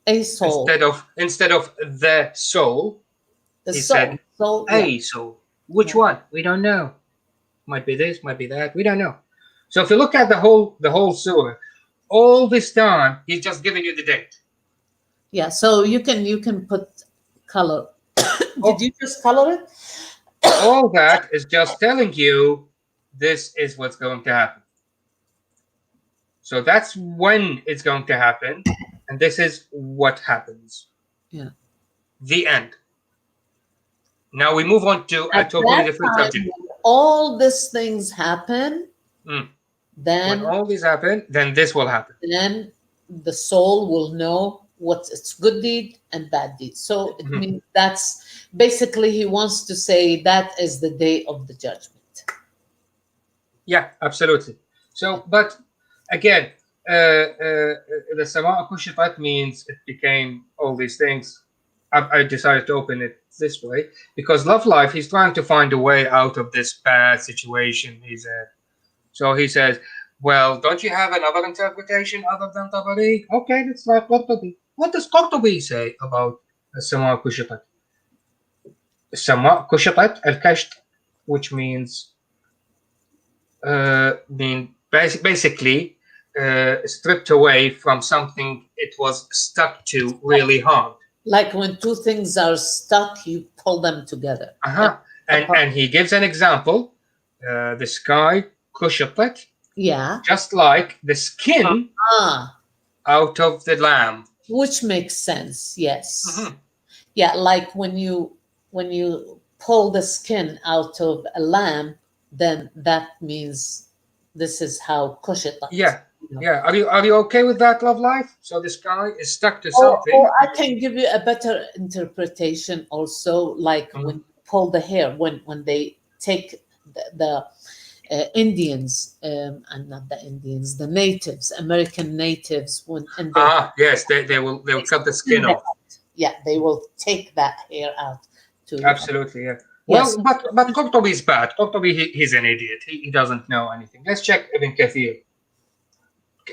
Speaker 2: A soul.
Speaker 1: Instead of the soul. He said a soul. Which one? We don't know. Might be this, might be that. We don't know. So if you look at the whole surah, all this time he's just giving you the date.
Speaker 2: Yeah, so you can put color. Did you just color it?
Speaker 1: All that is just telling you this is what's going to happen. So that's when it's going to happen, and this is what happens.
Speaker 2: Yeah.
Speaker 1: The end. Now we move on to a totally different subject.
Speaker 2: All these things happen.
Speaker 1: Then when all these happen, then this will happen.
Speaker 2: Then the soul will know what's its good deed and bad deed. So it
Speaker 1: Mhm.
Speaker 2: means that's basically he wants to say that is the day of the judgment.
Speaker 1: Yeah, absolutely. So, but again, the Sama Kushitat means it became all these things. I decided to open it this way because Love Life, he's trying to find a way out of this bad situation he's in. So he says, well, don't you have another interpretation other than Tabari? Okay, let's try Qurtubi. What does Qurtubi say about Sama Kushitat? Sama Kushitat al-Kasht, which means basically stripped away from something it was stuck to really hard.
Speaker 2: Like when two things are stuck, you pull them together.
Speaker 1: Uh-huh. And he gives an example. The sky kushatat,
Speaker 2: Yeah.
Speaker 1: just like the skin out of the lamb.
Speaker 2: Which makes sense. Yes.
Speaker 1: Mhm.
Speaker 2: Yeah, like when you pull the skin out of a lamb, then that means this is how kushitat.
Speaker 1: Yeah.
Speaker 2: You know.
Speaker 1: Yeah. Are you okay with that, Love Life? So the sky is stuck to
Speaker 2: Or
Speaker 1: something.
Speaker 2: I can give you a better interpretation also, like when you pull the hair, when they take the Indians, and not the Indians, the natives, American natives, and
Speaker 1: Yes, they will cut the skin off.
Speaker 2: yeah, they will take that hair out to
Speaker 1: Absolutely, yeah.
Speaker 2: yes.
Speaker 1: Well, but Qurtubi is bad. Qurtubi, he's an idiot. He doesn't know anything. Let's check Ibn Kathir.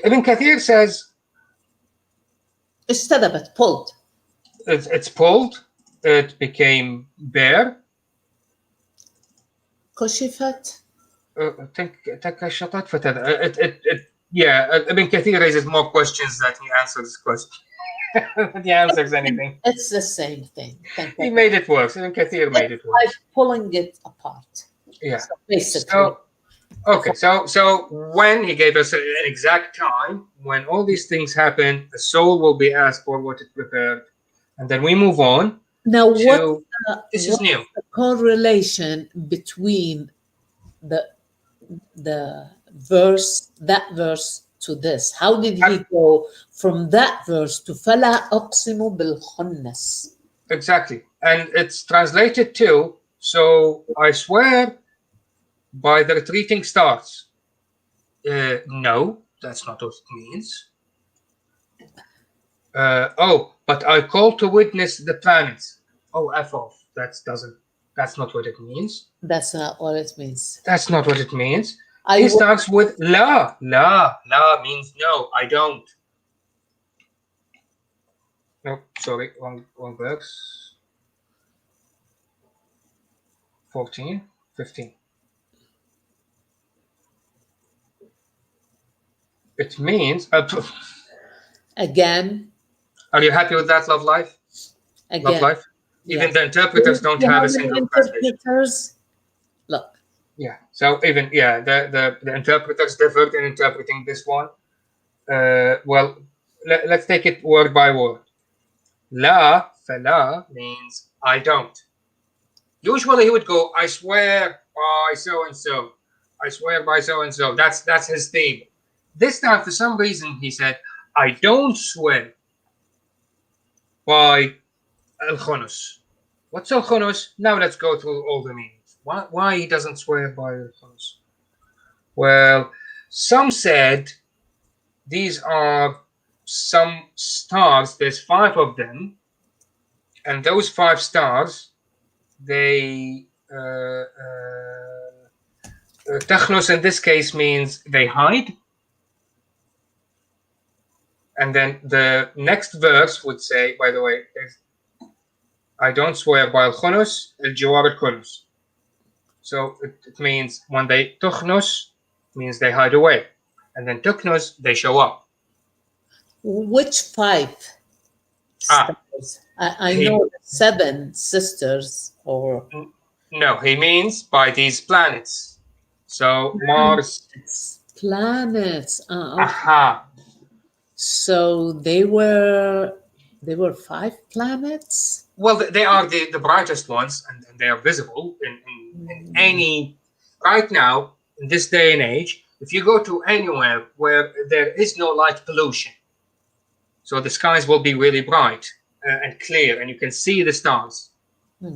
Speaker 1: Ibn Kathir says
Speaker 2: اشتدبت, pulled.
Speaker 1: it's pulled. It became bare.
Speaker 2: كشفت.
Speaker 1: تكشطت فتذ. Yeah, Ibn Kathir raises more questions than he answers questions. He answers anything.
Speaker 2: It's the same thing.
Speaker 1: He made it worse. Ibn Kathir made it
Speaker 2: Like
Speaker 1: worse.
Speaker 2: pulling it apart.
Speaker 1: Yeah.
Speaker 2: So basically.
Speaker 1: Okay, so when he gave us an exact time, when all these things happen, the soul will be asked for what it prepared, and then we move on.
Speaker 2: Now,
Speaker 1: This is new.
Speaker 2: The correlation between the verse, that verse to this? How did he go from that verse to فَلَا أُقْسِمُ بِالْخُنَّسِ?
Speaker 1: Exactly, and it's translated to, so I swear by the retreating stars. No, that's not what it means. But I call to witness the planets. Oh, F off. That's not what it means.
Speaker 2: That's not what it means.
Speaker 1: That's not what it means. He starts with la. La means no, I don't. No, sorry, wrong verse. 14, 15. It means
Speaker 2: again.
Speaker 1: Are you happy with that, Love Life?
Speaker 2: Again.
Speaker 1: Love Life? Even the interpreters don't have a single
Speaker 2: interpreters. Look.
Speaker 1: Yeah. So even the interpreters differed in interpreting this one. Well, let's take it word by word. La, fala means I don't. Usually he would go, I swear by so and so. I swear by so and so. That's his theme. This time, for some reason, he said, I don't swear by al-khunus. What's al-khunus? Now let's go through all the meanings. Why he doesn't swear by al-khunus? Well, some said these are some stars. There's 5 of them, and those 5 stars, they takhnus in this case means they hide. And then the next verse would say, by the way, I don't swear by al-khunus, al-jiwar al-khunus. So it means when they tukhnus, means they hide away. And then tuknus, they show up.
Speaker 2: Which 5 stars? I know 7 sisters or...
Speaker 1: No, he means by these planets. So Mars...
Speaker 2: Planets. Okay.
Speaker 1: Aha.
Speaker 2: So they were 5 planets?
Speaker 1: Well, they are the brightest ones, and they are visible in any... Right now, in this day and age, if you go to anywhere where there is no light pollution, So the skies will be really bright and clear, and you can see the stars.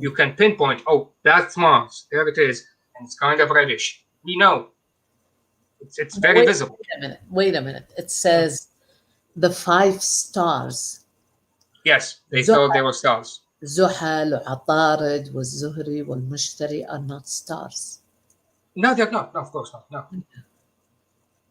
Speaker 1: You can pinpoint, oh, that's Mars. There it is, and it's kind of reddish. We know. It's very visible.
Speaker 2: Wait a minute. It says the 5 stars.
Speaker 1: Yes, they thought they were stars.
Speaker 2: زحل وعطارد والزهري والمشتري are not stars.
Speaker 1: No, they're not. No, of course not. No.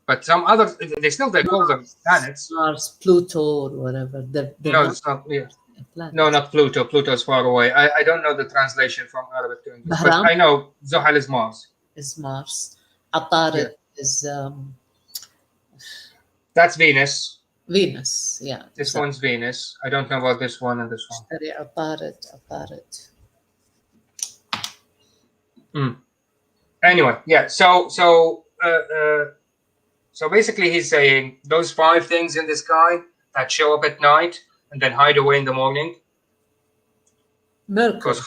Speaker 1: But some others, they call them planets.
Speaker 2: Mars, Pluto, or whatever.
Speaker 1: No, it's not. Yeah. No, not Pluto. Pluto's far away. I don't know the translation from Arabic to English, but I know Zuhal is Mars.
Speaker 2: Is Mars. Atarid is...
Speaker 1: That's Venus.
Speaker 2: Venus, yeah.
Speaker 1: This one's Venus. I don't know about this one and this one.
Speaker 2: Atarid.
Speaker 1: Anyway, yeah. So basically, he's saying those 5 things in the sky that show up at night and then hide away in the morning.
Speaker 2: Mercury.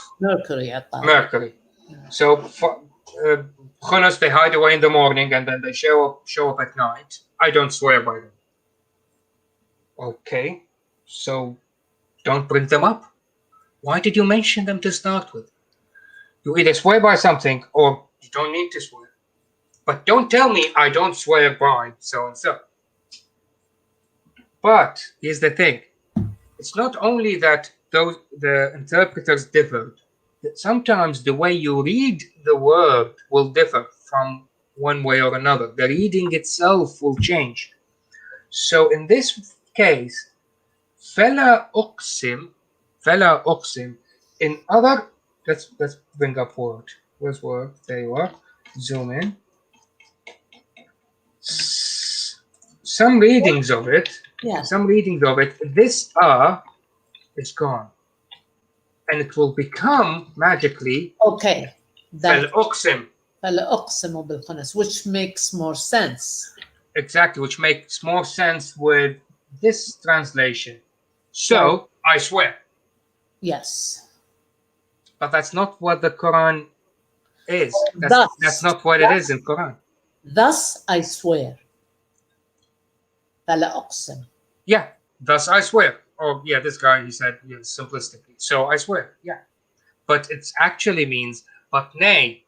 Speaker 1: Yeah. So Khunas, they hide away in the morning and then they show up at night. I don't swear by them. Okay, so don't bring them up. Why did you mention them to start with? You either swear by something or you don't need to swear. But don't tell me I don't swear by so and so. But here's the thing. It's not only that the interpreters differed. Sometimes the way you read the word will differ from one way or another. The reading itself will change. So in this case, فلا أقسم in other, let's bring up word. Where's word? There you are. Zoom in. Some readings of it, this is gone. And it will become magically فالأقسم
Speaker 2: بالخنس, which makes more sense.
Speaker 1: Exactly, which makes more sense with this translation. So, I swear.
Speaker 2: Yes.
Speaker 1: But that's not what the Quran is. That's not what it is in Quran.
Speaker 2: Thus I swear. فلا أقسم.
Speaker 1: Yeah, thus I swear. Or yeah, this guy, he said simplistically. So I swear. Yeah. But it actually means but nay.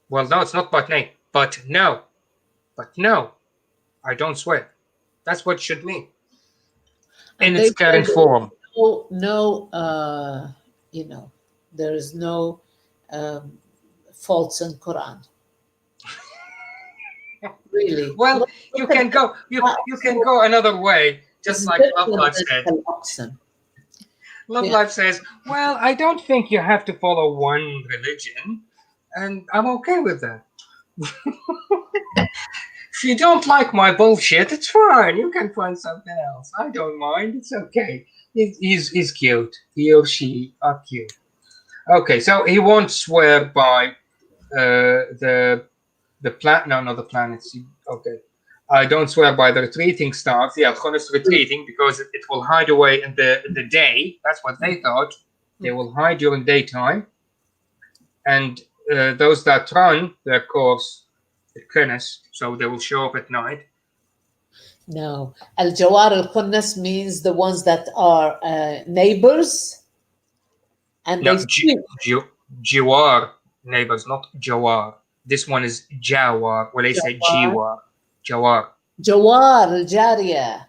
Speaker 1: Well, no, it's not but nay. But no. But no. I don't swear. That's what it should mean. In its current form.
Speaker 2: There is no faults in Quran. Really?
Speaker 1: Well, you can go another way, just like Love Life said. Love Life says, well, I don't think you have to follow one religion, and I'm okay with that. If you don't like my bullshit, it's fine. You can find something else. I don't mind. It's okay. He's cute. He or she are cute. Okay, so he won't swear by the planets. Okay. I don't swear by the retreating stars. Yeah, Khunas retreating because it will hide away in the day. That's what they thought. They will hide during daytime. And those that run their course at Khunas, so they will show up at night.
Speaker 2: No. Al-Jawar al-Khunnas means the ones that are neighbors. And
Speaker 1: no, Jiwar, neighbors, not Jawar. This one is Jawar. Well, they say Jiwar. Jawar.
Speaker 2: Jawar al-Jariya.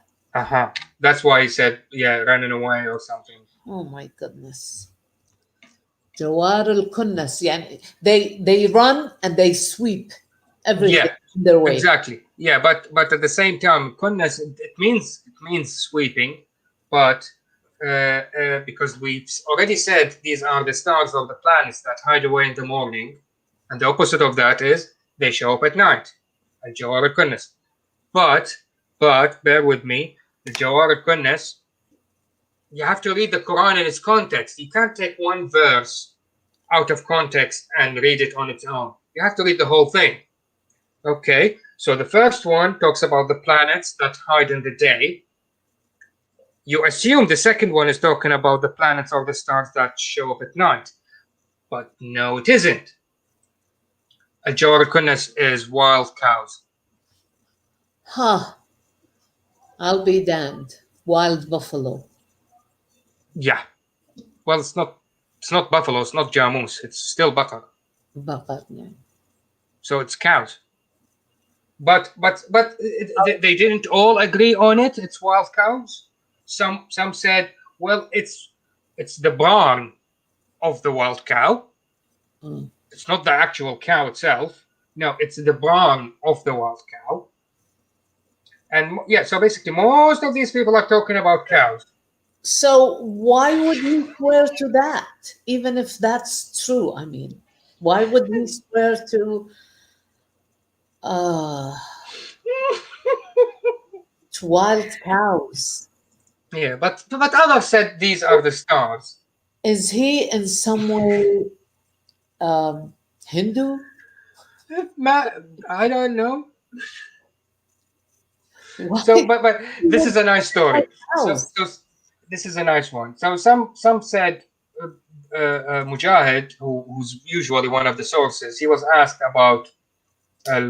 Speaker 1: That's why he said, running away or something.
Speaker 2: Oh my goodness. Jawar al-Khunnas. They run and they sweep everything in their way.
Speaker 1: Exactly. Yeah, but at the same time, Khunnas, it means sweeping, but because we've already said these are the stars of the planets that hide away in the morning, and the opposite of that is they show up at night. Al-Jawar al-Khunnas. But bear with me, the Jawar al-Khunnas, you have to read the Quran in its context. You can't take one verse out of context and read it on its own. You have to read the whole thing. Okay, so the first one talks about the planets that hide in the day. You assume the second one is talking about the planets or the stars that show up at night. But no, it isn't. Al-Jawar al-Khunnas is wild cows.
Speaker 2: I'll be damned. Wild buffalo.
Speaker 1: Yeah. Well, it's not. It's not buffalo. It's not jamus. It's still bakar.
Speaker 2: Baqar, yeah.
Speaker 1: So it's cows. But they didn't all agree on it. It's wild cows. Some said, well, it's the barn of the wild cow.
Speaker 2: Mm.
Speaker 1: It's not the actual cow itself. No, it's the barn of the wild cow. And yeah, so basically, most of these people are talking about cows.
Speaker 2: So why would he swear to that, even if that's true? I mean, why would he swear uh, to wild cows?
Speaker 1: Yeah, but others said these are the stars.
Speaker 2: Is he in some way Hindu?
Speaker 1: I don't know.
Speaker 2: Why
Speaker 1: So, but this
Speaker 2: would
Speaker 1: is a nice story.
Speaker 2: wild
Speaker 1: So,
Speaker 2: cows?
Speaker 1: so this is a nice one. So some said Mujahid, who's usually one of the sources, he was asked about al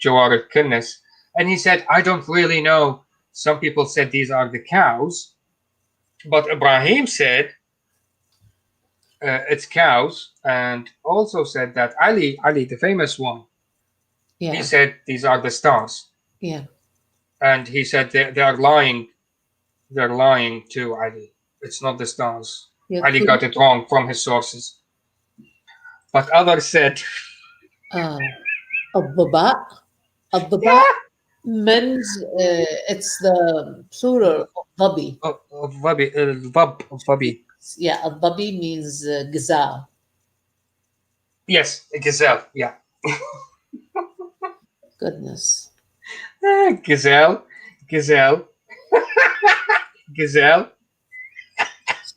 Speaker 1: Jawar al Kinnis, and he said, I don't really know. Some people said these are the cows, but Ibrahim said it's cows, and also said that Ali, the famous one, he
Speaker 2: Yeah,
Speaker 1: said these are the stars,
Speaker 2: yeah.
Speaker 1: and he said they are lying. They're lying to Ali. It's not the stars.
Speaker 2: Yeah,
Speaker 1: Ali got it wrong from his sources. But others said,
Speaker 2: uh, الضباع. الضباع
Speaker 1: yeah,
Speaker 2: means it's the plural of ضبي.
Speaker 1: Vabi.
Speaker 2: Yeah, الضبي means gazelle.
Speaker 1: Yes, a gazelle. Yeah.
Speaker 2: Goodness.
Speaker 1: Gazelle. Gazelle. Gazelle.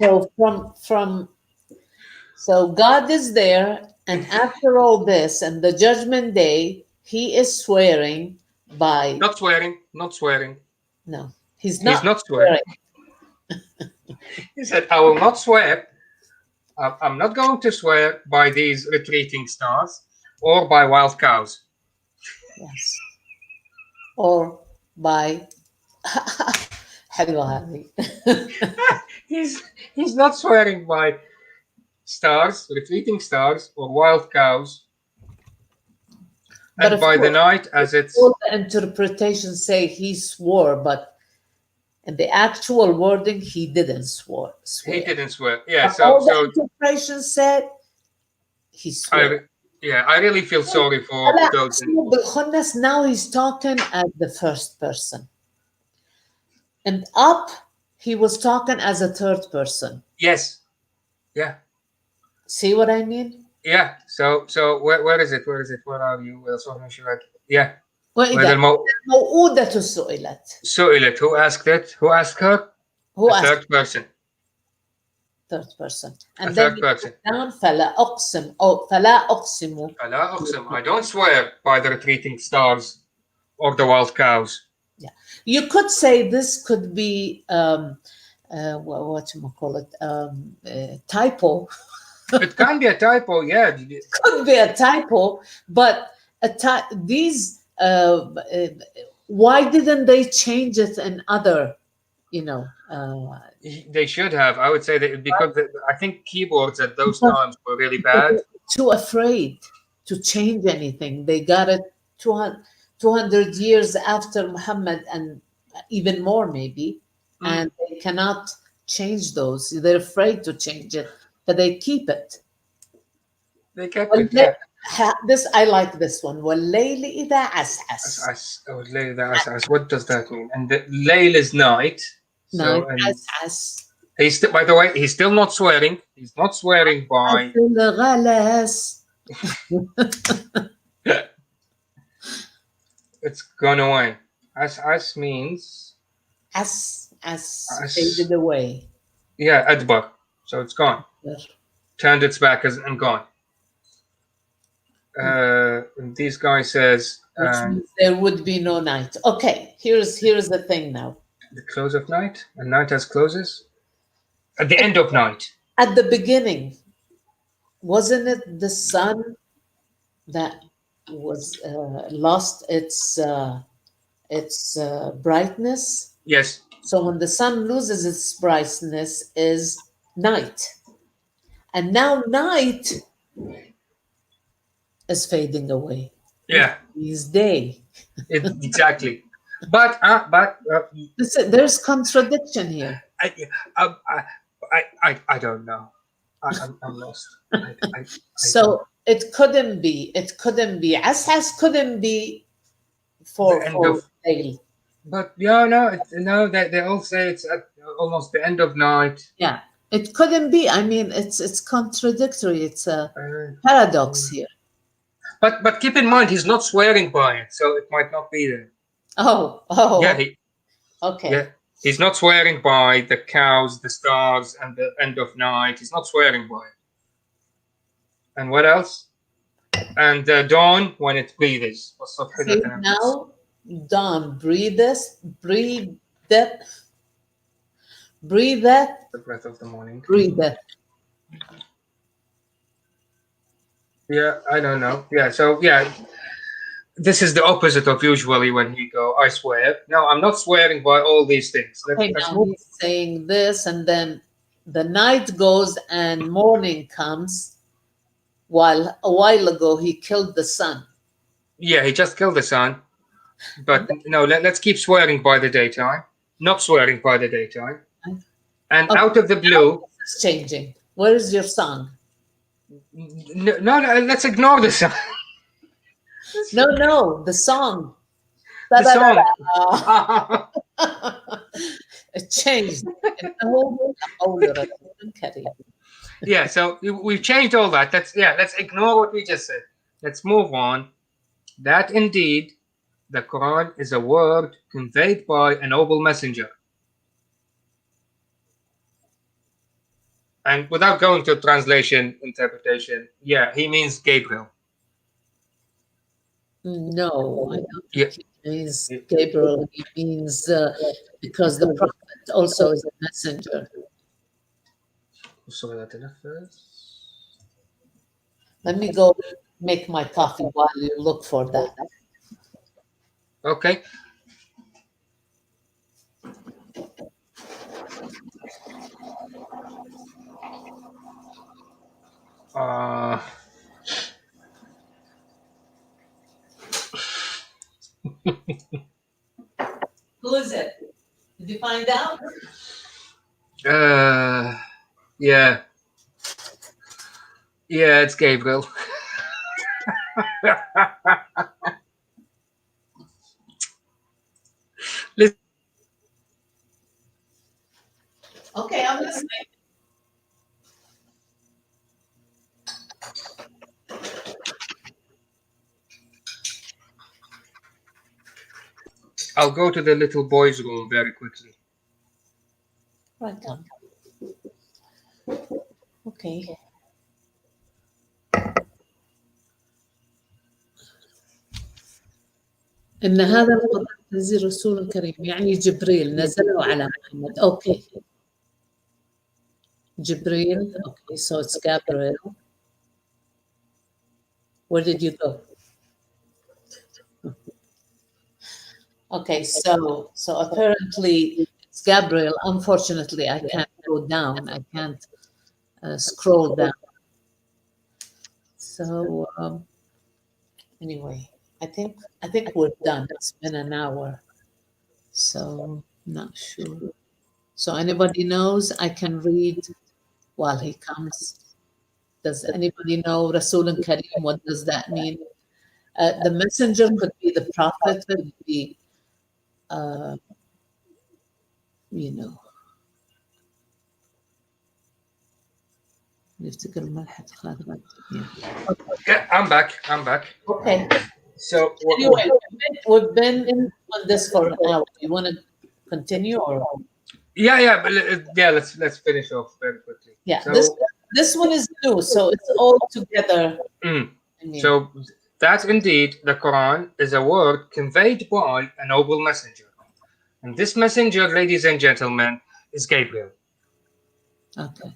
Speaker 2: So so God is there, and after all this and the judgment day, he is swearing by
Speaker 1: Not swearing. Not swearing.
Speaker 2: no, he's
Speaker 1: He's
Speaker 2: not
Speaker 1: not swearing.
Speaker 2: swearing.
Speaker 1: He said, I will not swear. I'm not going to swear by these retreating stars or by wild cows.
Speaker 2: Yes. Or by حلوة هذه.
Speaker 1: He's not swearing by stars, retreating stars, or wild cows.
Speaker 2: But
Speaker 1: And
Speaker 2: of
Speaker 1: by the
Speaker 2: course,
Speaker 1: night, as it's
Speaker 2: all the interpretations say he swore, but in the actual wording, he didn't
Speaker 1: he
Speaker 2: swear.
Speaker 1: didn't swear. Yeah.
Speaker 2: But
Speaker 1: So
Speaker 2: all the
Speaker 1: so
Speaker 2: interpretations said he swore.
Speaker 1: I really feel sorry for
Speaker 2: لا،
Speaker 1: those.
Speaker 2: اسمه بالخنس. Now he's talking as the first person. And up, he was talking as a third person.
Speaker 1: Yes. Yeah.
Speaker 2: See what I mean?
Speaker 1: Yeah. So where is it? Where is it? Where are you? Yeah.
Speaker 2: وإذا
Speaker 1: Where
Speaker 2: الموءودة سئلت.
Speaker 1: سئلت. Who asked it? Who asked her?
Speaker 2: Who
Speaker 1: A
Speaker 2: asked?
Speaker 1: third person.
Speaker 2: Third person.
Speaker 1: A
Speaker 2: And then
Speaker 1: third
Speaker 2: he
Speaker 1: person.
Speaker 2: put down فلا أقسم أو فلا أقسم.
Speaker 1: فلا أقسم. I don't swear by the retreating stars or the wild cows.
Speaker 2: Yeah, you could say this could be what you call it, typo.
Speaker 1: It can be a typo, yeah.
Speaker 2: Could be a typo, but these why didn't they change it in other,
Speaker 1: They should have. I would say that because I think keyboards at those times were really bad.
Speaker 2: too afraid to change anything. They got it 200 years after Muhammad, and even more maybe, and they cannot change those. They're afraid to change it, but they keep it.
Speaker 1: They kept it, yeah.
Speaker 2: This I like this one. وَاللَّيْلِ إِذَا عَسْعَسَ.
Speaker 1: What does that mean? And the Layl is night. So,
Speaker 2: Night, عسعس.
Speaker 1: he's still, by the way, he's still not swearing. He's not swearing by.
Speaker 2: الغلس.
Speaker 1: It's gone away. As means.
Speaker 2: As faded away.
Speaker 1: Yeah, adbar. So it's gone. Turned its back and gone. This guy says.
Speaker 2: Which means there would be no night. Okay, here's the thing now.
Speaker 1: The close of night, and night has closes. At the end of night.
Speaker 2: At the beginning, wasn't it the sun that was lost its brightness?
Speaker 1: Yes.
Speaker 2: So when the sun loses its brightness is night. And now night is fading away.
Speaker 1: Yeah.
Speaker 2: Is day.
Speaker 1: Exactly. But
Speaker 2: There's contradiction here.
Speaker 1: I, I, I don't know. I'm lost. I don't.
Speaker 2: So it couldn't be. It couldn't be. Asas couldn't be
Speaker 1: The end
Speaker 2: for
Speaker 1: of.
Speaker 2: Layl.
Speaker 1: But yeah, no. They all say it's at almost the end of night.
Speaker 2: Yeah, it couldn't be. I mean, it's contradictory. It's a
Speaker 1: Uh,
Speaker 2: paradox here.
Speaker 1: but keep in mind, he's not swearing by it, so it might not be there.
Speaker 2: Oh,
Speaker 1: Yeah,
Speaker 2: okay.
Speaker 1: yeah. He's not swearing by the cows, the stars, and the end of night. He's not swearing by it. And what else? And dawn when it breathes.
Speaker 2: See, now dawn breathes, breatheth, breatheth,
Speaker 1: The breath of the morning.
Speaker 2: breatheth.
Speaker 1: Yeah, I don't know. Yeah, so yeah, this is the opposite of usually when he go, I swear. No, I'm not swearing by all these things.
Speaker 2: Okay,
Speaker 1: Let's
Speaker 2: now
Speaker 1: move.
Speaker 2: he's saying this, and then the night goes and morning comes. While a while ago he killed the sun.
Speaker 1: Yeah, he just killed the sun. But no, let's keep swearing by the daytime. Not swearing by the daytime. And
Speaker 2: Okay,
Speaker 1: out of the blue.
Speaker 2: it's changing. Where is your song?
Speaker 1: No, let's ignore the sun.
Speaker 2: No, the song.
Speaker 1: The song.
Speaker 2: It changed.
Speaker 1: Yeah, so we've changed all that. Let's ignore what we just said. Let's move on. That indeed, the Quran is a word conveyed by a noble messenger. And without going to translation, interpretation, yeah, he means Gabriel.
Speaker 2: No, I don't
Speaker 1: Yeah.
Speaker 2: think he means Gabriel. He means because the prophet also is a messenger. Let me go make my coffee while you look for that.
Speaker 1: Okay.
Speaker 2: Who is it? Did you find out?
Speaker 1: Yeah. Yeah, it's Gabriel.
Speaker 2: Okay, I'm listening.
Speaker 1: I'll go to the little boy's room very quickly.
Speaker 2: Right on. Okay. إن هذا القرآن تنزيل رسول كريم يعني جبريل نزله على محمد. Okay. Jibril. Okay, so it's Gabriel. Where did you go? Okay, so apparently it's Gabriel. Unfortunately, I can't go down. I can't scroll down. So anyway, I think we're done. It's been an hour, so not sure. So anybody knows? I can read while he comes. Does anybody know Rasul and Kareem? What does that mean? The messenger could be the prophet, could be, you know.
Speaker 1: Yeah, I'm back.
Speaker 2: Okay.
Speaker 1: So
Speaker 2: Anyway, we've been on this for an hour. You want to continue or?
Speaker 1: yeah, let's finish off very quickly.
Speaker 2: Yeah,
Speaker 1: so,
Speaker 2: this one is new, so it's all together. I mean,
Speaker 1: so that indeed the Quran is a word conveyed by a noble messenger. And this messenger, ladies and gentlemen, is Gabriel.
Speaker 2: Okay.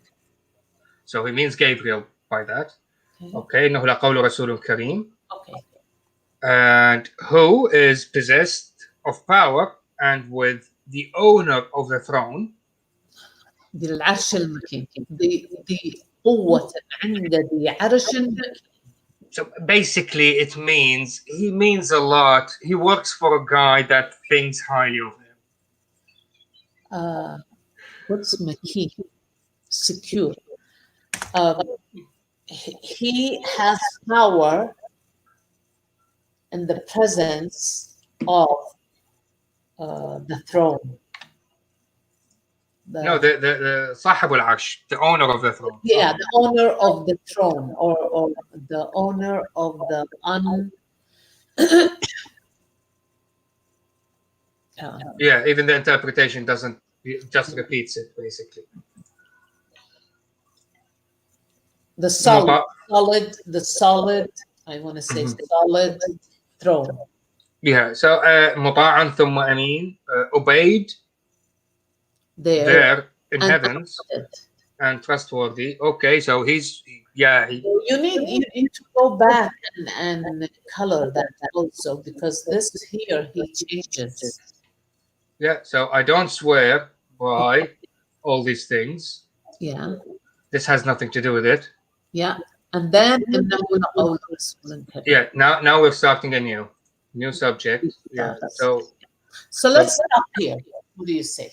Speaker 1: So he means Gabriel by that. Okay. إنه لقول رسول كريم.
Speaker 2: Okay.
Speaker 1: And who is possessed of power and with the owner of the throne.
Speaker 2: دي العرش المكين. دي قوة عند ذي عرش المكين.
Speaker 1: So basically, it means he means a lot. He works for a guy that thinks highly of him.
Speaker 2: What's مكين? Secure. He has power in the presence of the throne.
Speaker 1: No, the صاحب العرش, the owner of the throne.
Speaker 2: Yeah, the owner of the throne, or the owner of the
Speaker 1: yeah, even the interpretation doesn't, it just repeats it basically.
Speaker 2: The solid, I want to say solid throne.
Speaker 1: Yeah, so مطاعا ثم أمين, obeyed there in heavens and trustworthy. Okay, so he's, yeah.
Speaker 2: You need to go back and color that also, because this here he changes.
Speaker 1: Yeah, so I don't swear by all these things.
Speaker 2: Yeah.
Speaker 1: This has nothing to do with it.
Speaker 2: Yeah, and then
Speaker 1: yeah, now we're starting a new subject. Yeah, so
Speaker 2: let's stop here. What do you say?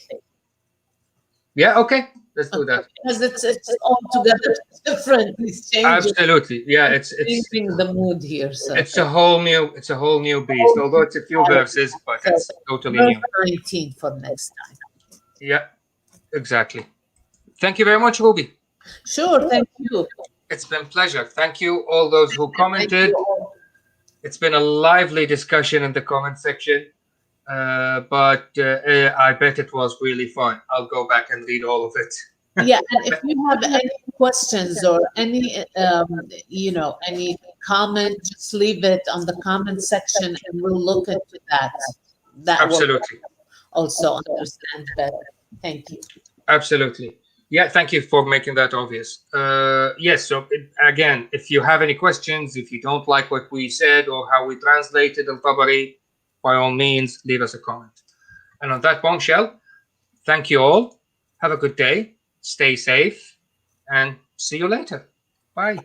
Speaker 1: Yeah, okay, let's do that.
Speaker 2: Because it's altogether different. It's changing.
Speaker 1: Absolutely, yeah, it's
Speaker 2: changing the mood here. So
Speaker 1: it's a whole new beast. Although it's a few verses, but it's totally new.
Speaker 2: 19 for next time.
Speaker 1: Yeah, exactly. Thank you very much, Ruby.
Speaker 2: Sure, thank you.
Speaker 1: It's been a pleasure. Thank you, all those who commented. It's been a lively discussion in the comment section, but I bet it was really fun. I'll go back and read all of it.
Speaker 2: Yeah, and if you have any questions or any, any comment, just leave it on the comment section, and we'll look into that. That
Speaker 1: Absolutely.
Speaker 2: will also understand better. Thank you.
Speaker 1: Absolutely. Yeah, thank you for making that obvious. Yes, so again, if you have any questions, if you don't like what we said or how we translated Al-Tabari, by all means, leave us a comment. And on that bombshell, thank you all. Have a good day. Stay safe and see you later. Bye.